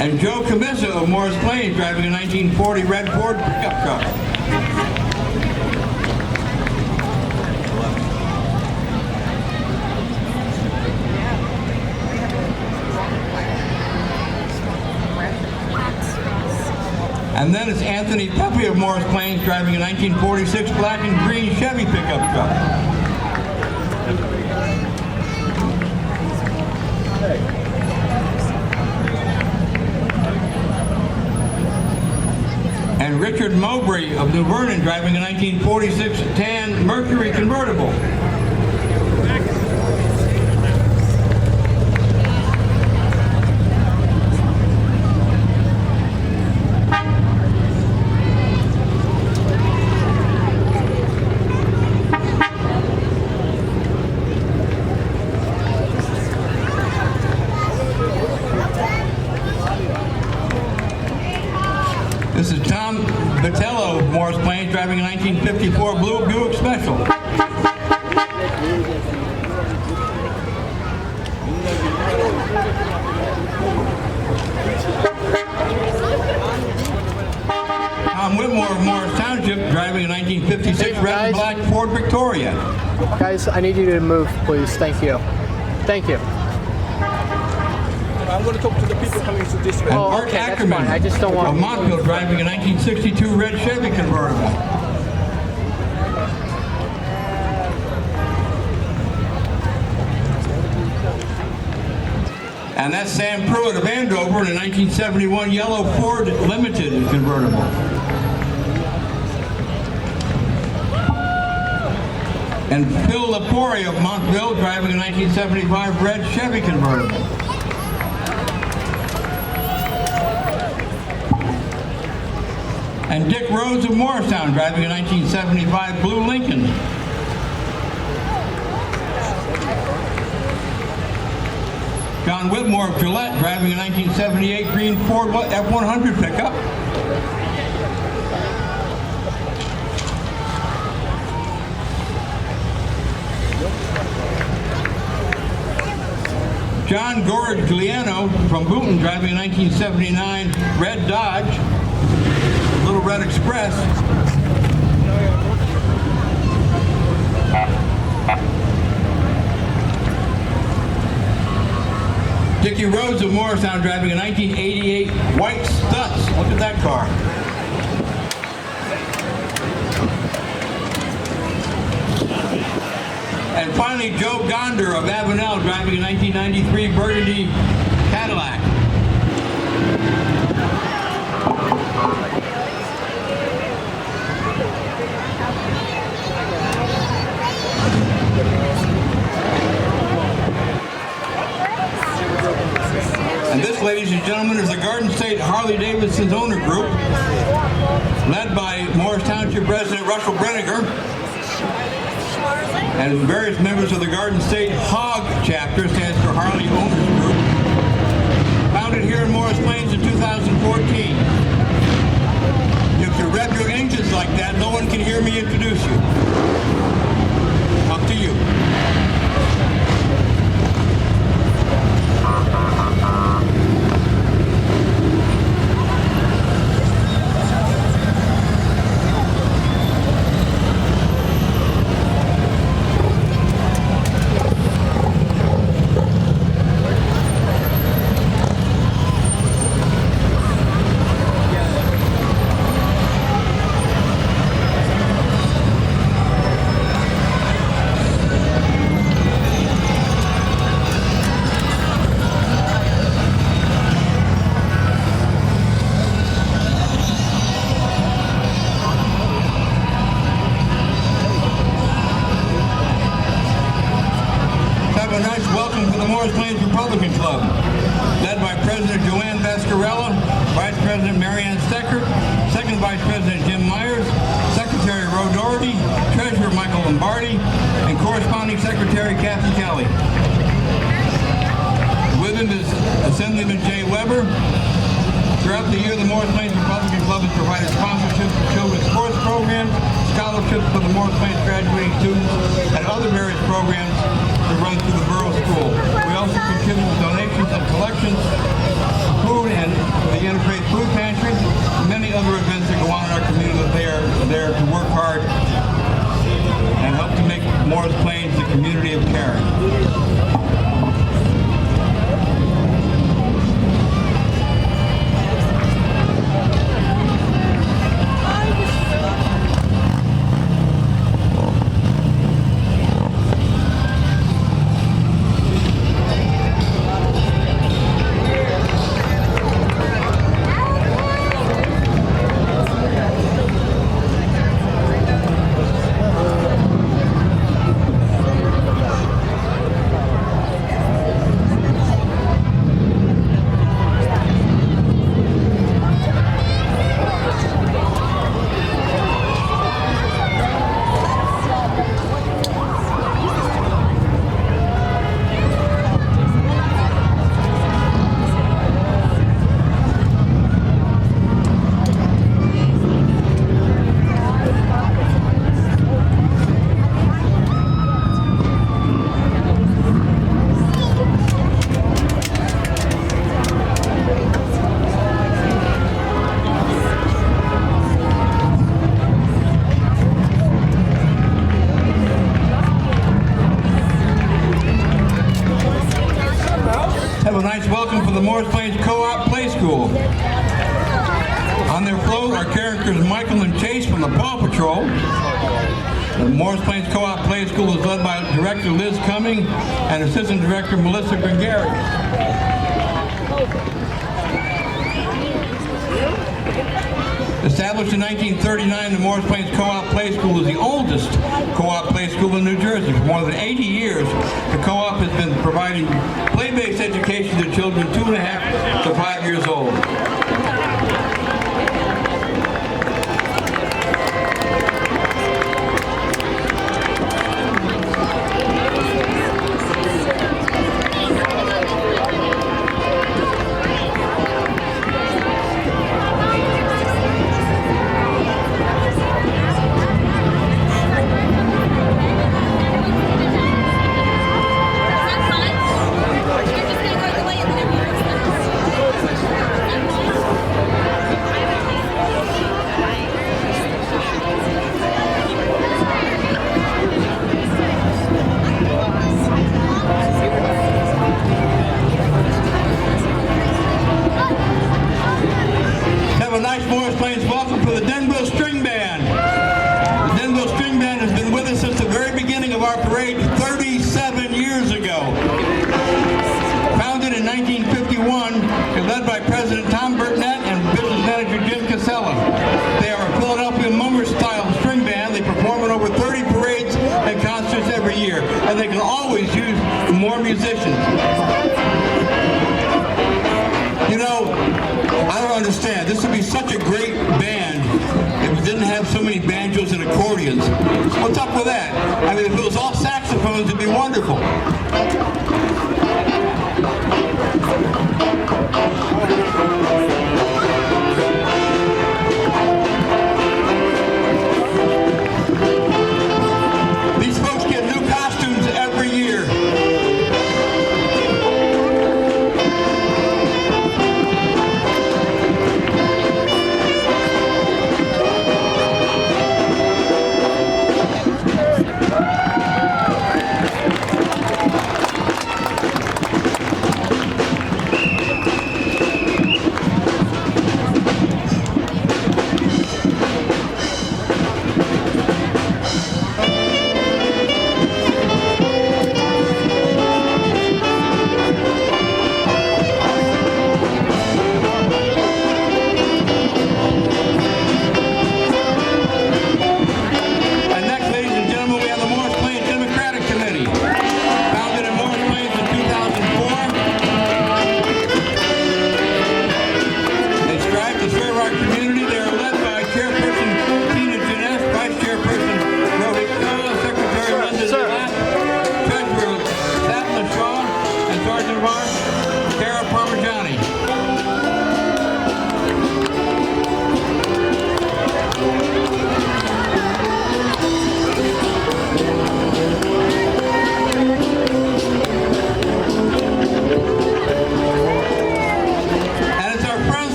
And Joe Camissa of Morris Plains, driving a 1940 red Ford pickup truck. And then it's Anthony Pepe of Morris Plains driving a 1946 black and green Chevy pickup truck. And Richard Mowbray of New Vernon driving a 1946 tan Mercury convertible. This is Tom Vitello of Morris Plains driving a 1954 blue Buick Special. Tom Whitmore of Morris Township driving a 1956 red and black Ford Victoria. Guys, I need you to move, please. Thank you. Thank you. I'm going to talk to the people coming to this way. And Mark Ackerman I just don't want of Montville driving a 1962 red Chevy convertible. And that's Sam Pruitt of Andover in a 1971 yellow Ford Limited convertible. And Phil Lepore of Montville driving a 1975 red Chevy convertible. And Dick Rhodes of Morristown driving a 1975 blue Lincoln. John Whitmore of Gillette driving a 1978 green Ford F-100 pickup. John Gorgigliano from Boonton driving a 1979 red Dodge, Little Red Express. Dickie Rhodes of Morristown driving a 1988 white Stutz. Look at that car. And finally, Joe Gonder of Avenel driving a 1993 Burgundy Cadillac. And this, ladies and gentlemen, is the Garden State Harley-Davidson's owner group, led by Morris Township resident Russell Brenniger, and various members of the Garden State HOG chapter, stands for Harley Owners Group, founded here in Morris Plains in 2014. If you rev your engines like that, no one can hear me introduce you. Up to you. And Assistant Director Melissa Gregarious. Established in 1939, the Morris Plains Co-op Play School is the oldest co-op play school in New Jersey. For more than 80 years, the co-op has been providing play-based education to children 2.5 to 5 years old. And they can always use more musicians. You know, I don't understand. This would be such a great band if we didn't have so many banjos and accordions. What's up with that? I mean, if it was all saxophones, it'd be wonderful.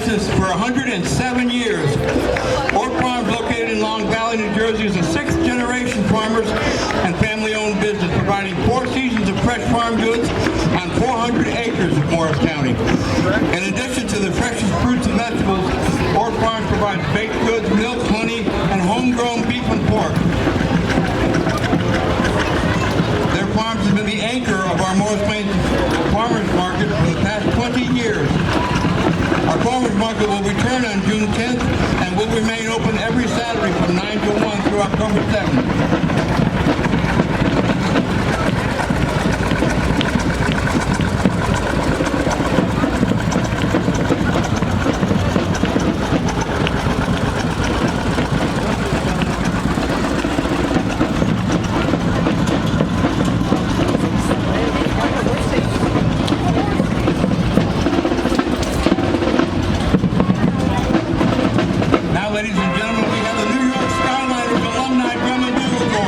For 107 years. Ork Farms, located in Long Valley, New Jersey, is a sixth-generation farmers and family-owned business, providing 4 seasons of fresh farm goods on 400 acres of Morris County. In addition to the freshest fruits and vegetables, Ork Farms provides baked goods, milk, honey, and homegrown beef and pork. Their farms have been the anchor of our Morris Plains Farmers Market for the past 20 years. Our farmers market will return on June 10th and will remain open every Saturday from 9 to 1 through October 7th. Ladies and gentlemen, we have the New York Skyliners Alumni Drum and Bugle Corps.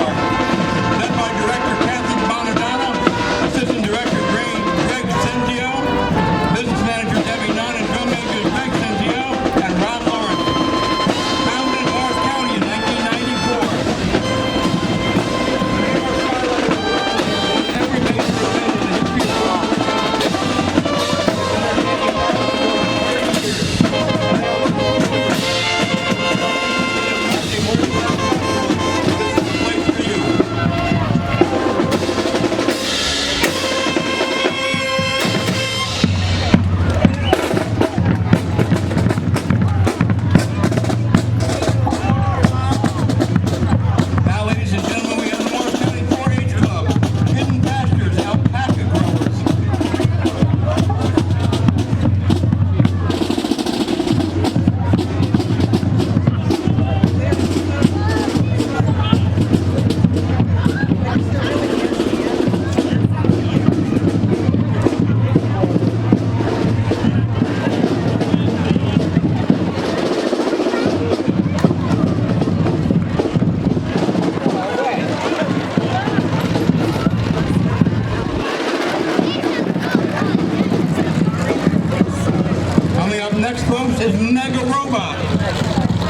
is Mega Robot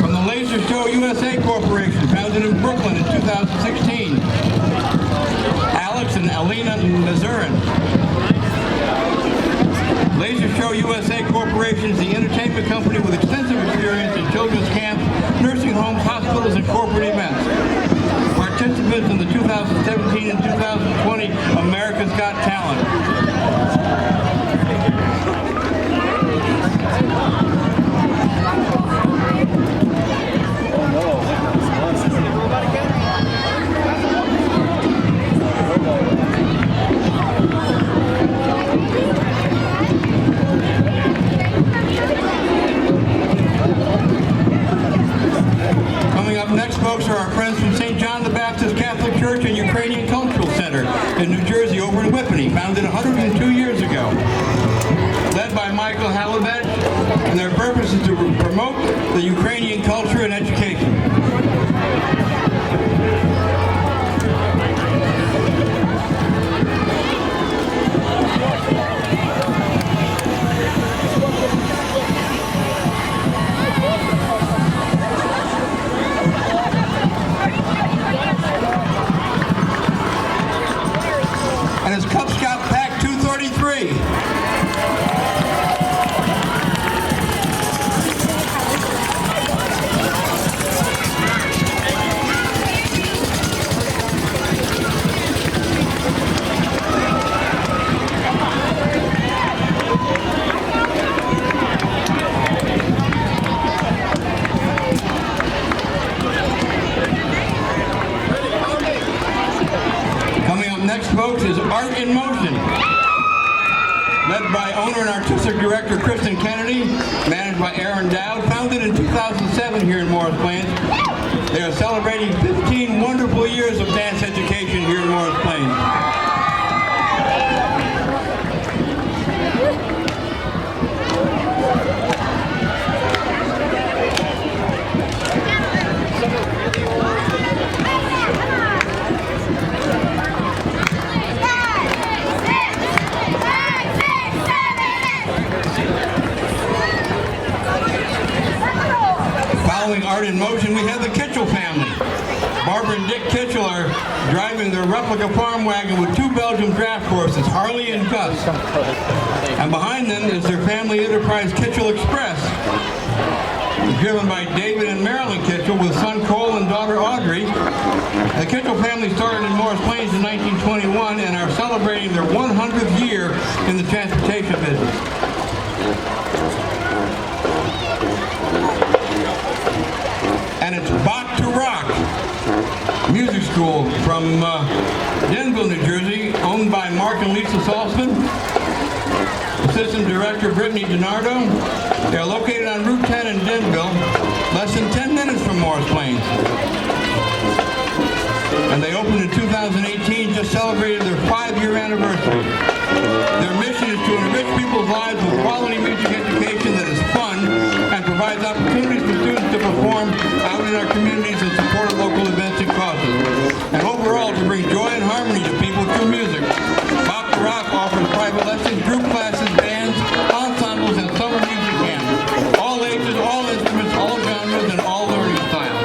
from the Laser Show USA Corporation, founded in Brooklyn in 2016. Alex and Alina Mazurin. Laser Show USA Corporation is the entertainment company with extensive experience in children's camps, nursing homes, hospitals, and corporate events. Participants in the 2017 and 2020 America's Got Talent. Coming up next, folks, are our friends from St. John the Baptist Catholic Church and Ukrainian Cultural Center in New Jersey, over in Whippany, founded 102 years ago. Led by Michael Halibet, and their purpose is to promote the Ukrainian culture and education. And it's Cub Scout Pack 233. Next, folks, is Art in Motion, led by owner and artistic director Kristen Kennedy, managed by Aaron Dowd, founded in 2007 here in Morris Plains. They are celebrating 15 wonderful years of dance education here in Morris Plains. Following Art in Motion, we have the Kitchell family. Barbara and Dick Kitchell are driving their replica farm wagon with two Belgian draft horses, Harley and Gus. And behind them is their family enterprise, Kitchell Express, driven by David and Marilyn Kitchell with son Cole and daughter Audrey. The Kitchell family started in Morris Plains in 1921 and are celebrating their 100th year in the transportation business. And it's Bach to Rock Music School from Denville, New Jersey, owned by Mark and Lisa Saltzman. Assistant Director Brittany DiNardo. They're located on Route 10 in Denville, less than 10 minutes from Morris Plains. And they opened in 2018, just celebrated their 5-year anniversary. Their mission is to enrich people's lives with quality music education that is fun and provides opportunities for students to perform out in our communities and support local events and causes. And overall, to bring joy and harmony to people through music. Bach to Rock offers private lessons, group classes, bands, ensembles, and summer music camps. All ages, all instruments, all genres, and all learning styles.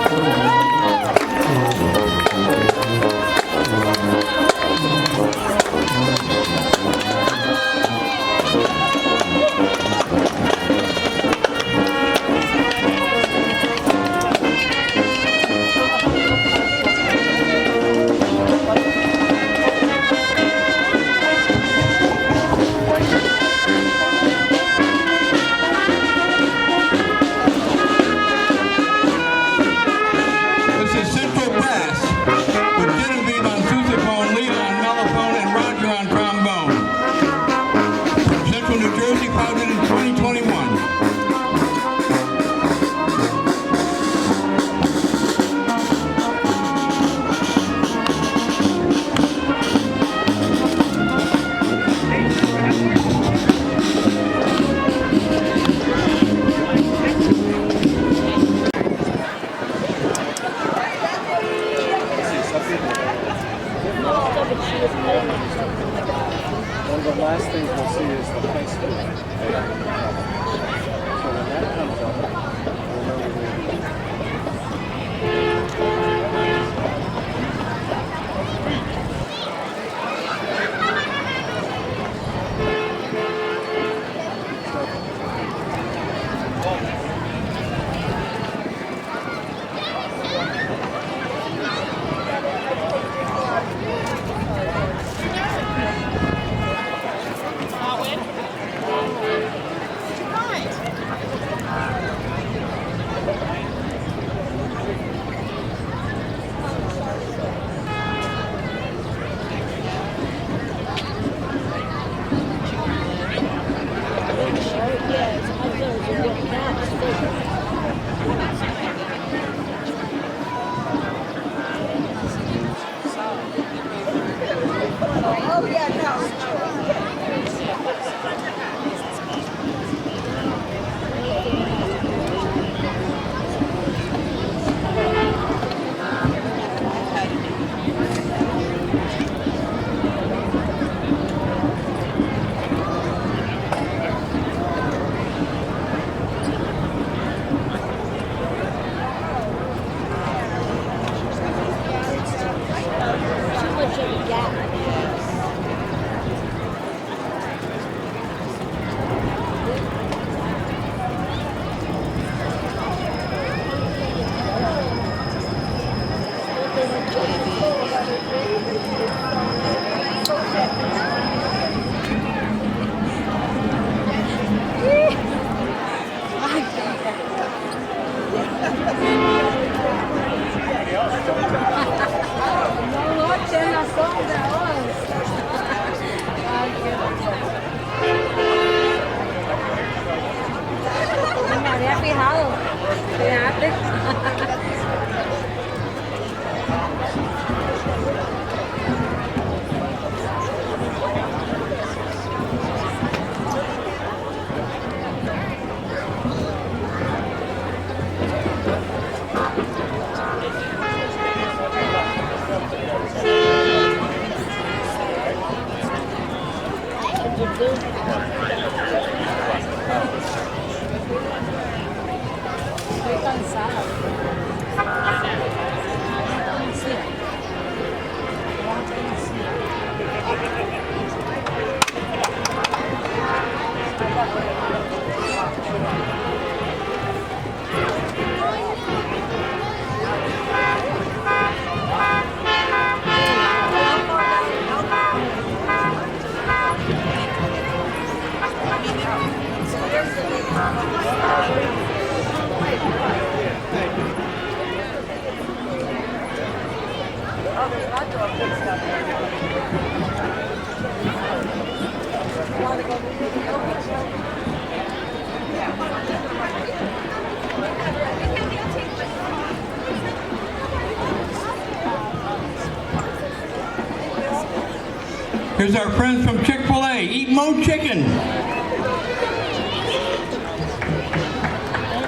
Here's our friends from Chick-fil-A. Eat Mo Chicken.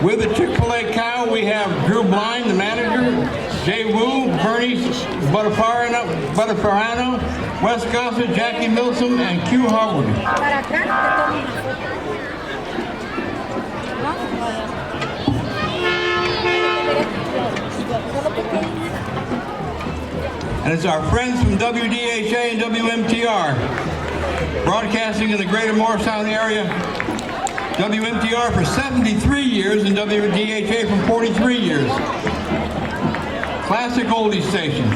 With the Chick-fil-A cow, we have Drew Blind, the manager, Jay Wu, Bernie Butterfarano, Wes Gossett, Jackie Milsom, and Q Howard. And it's our friends from WDHA and WMTR, broadcasting in the greater Morristown area. WMTR for 73 years and WDHA for 43 years. Classic oldies station.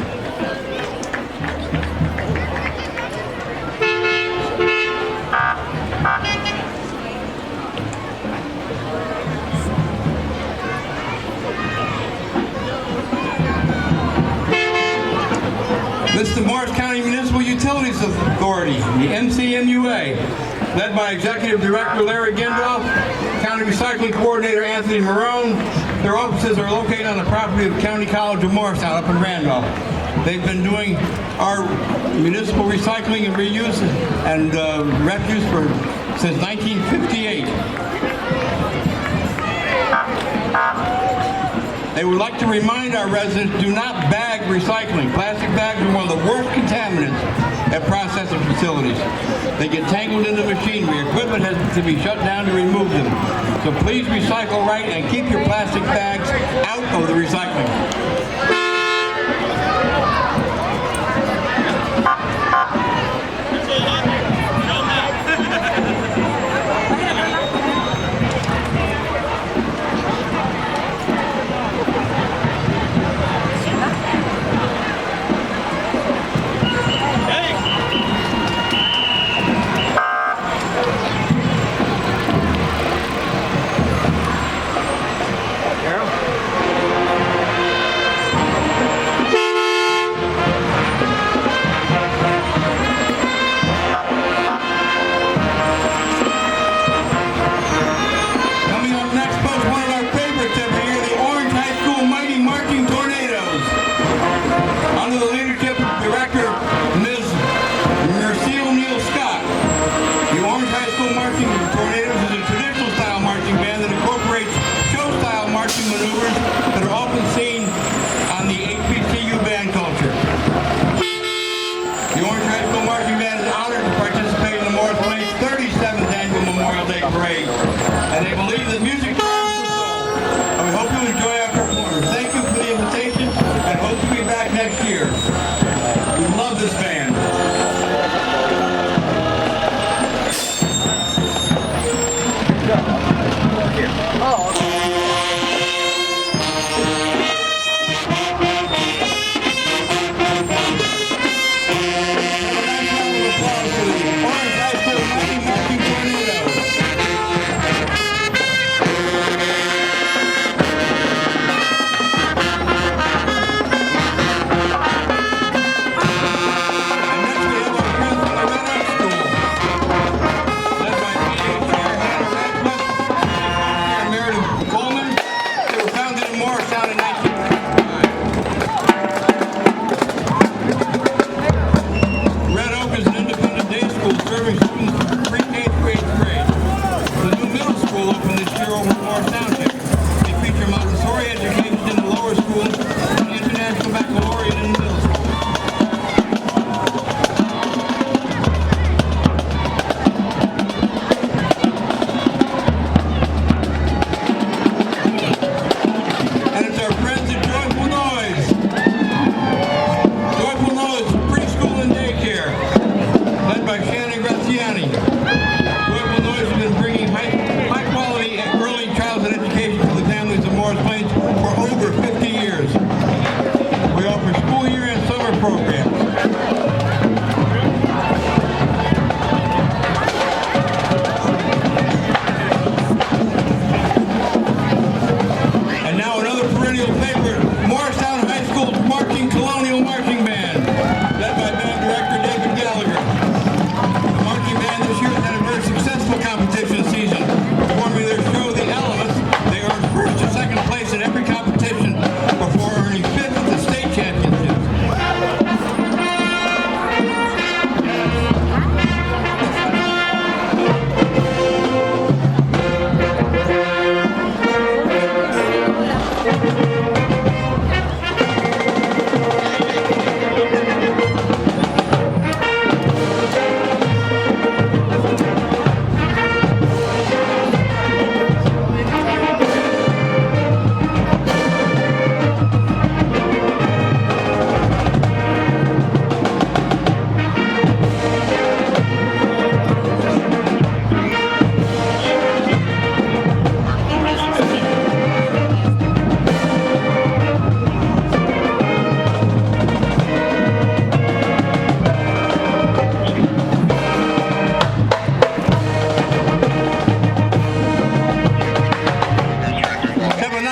This is the Morris County Municipal Utilities Authority, the MCMUA, led by Executive Director Larry Gendolf, County Recycling Coordinator Anthony Marone. Their offices are located on the property of County College of Morristown up in Randolph. They've been doing our municipal recycling and reuse and refuse since 1958. They would like to remind our residents, do not bag recycling. Plastic bags are one of the worst contaminants at processing facilities. They get tangled in the machinery. Equipment has to be shut down to remove them. So please recycle right and keep your plastic bags out of the recycling.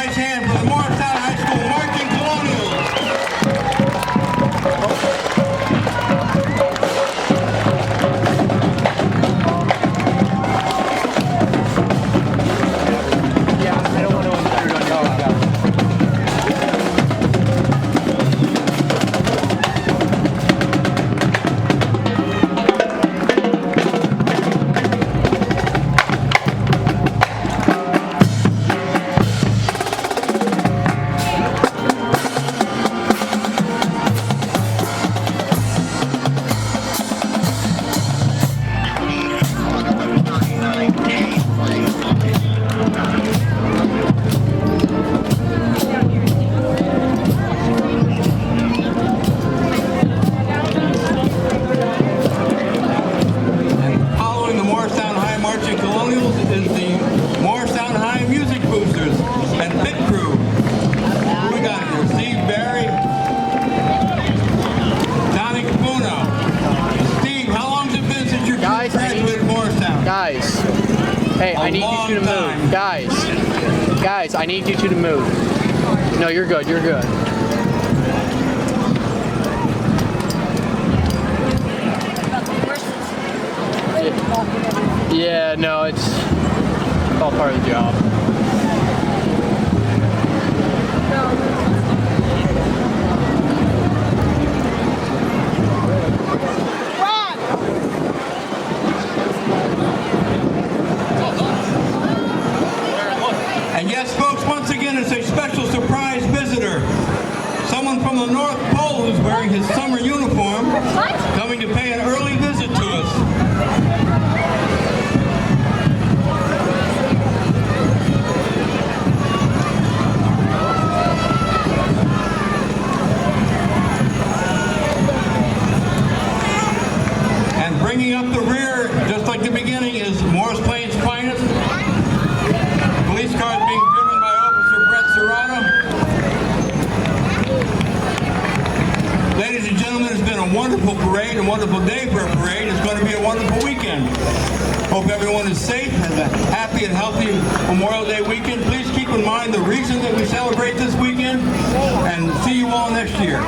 nice hand for the Morristown High School Marching Colonials. Following the Morristown High Marching Colonials is the Morristown High Music Boosters and Pit Crew. Who we got here? Steve Barry, Donnie Capuno. Steve, how long has it been since you graduated Morristown? Guys, hey, I need you two to move. Guys, I need you two to move. No, you're good, you're good. Yeah, no, it's all part of the job. And yes, folks, once again, it's a special surprise visitor. Someone from the North Pole who's wearing his summer uniform, coming to pay an early visit to us. And bringing up the rear, just like the beginning, is Morris Plains' finest. Police cars being driven by Officer Brett Serrato. Ladies and gentlemen, it's been a wonderful parade, a wonderful day for a parade. It's going to be a wonderful weekend. Hope everyone is safe, has a happy and healthy Memorial Day weekend. Please keep in mind the reason that we celebrate this weekend, and see you all next year.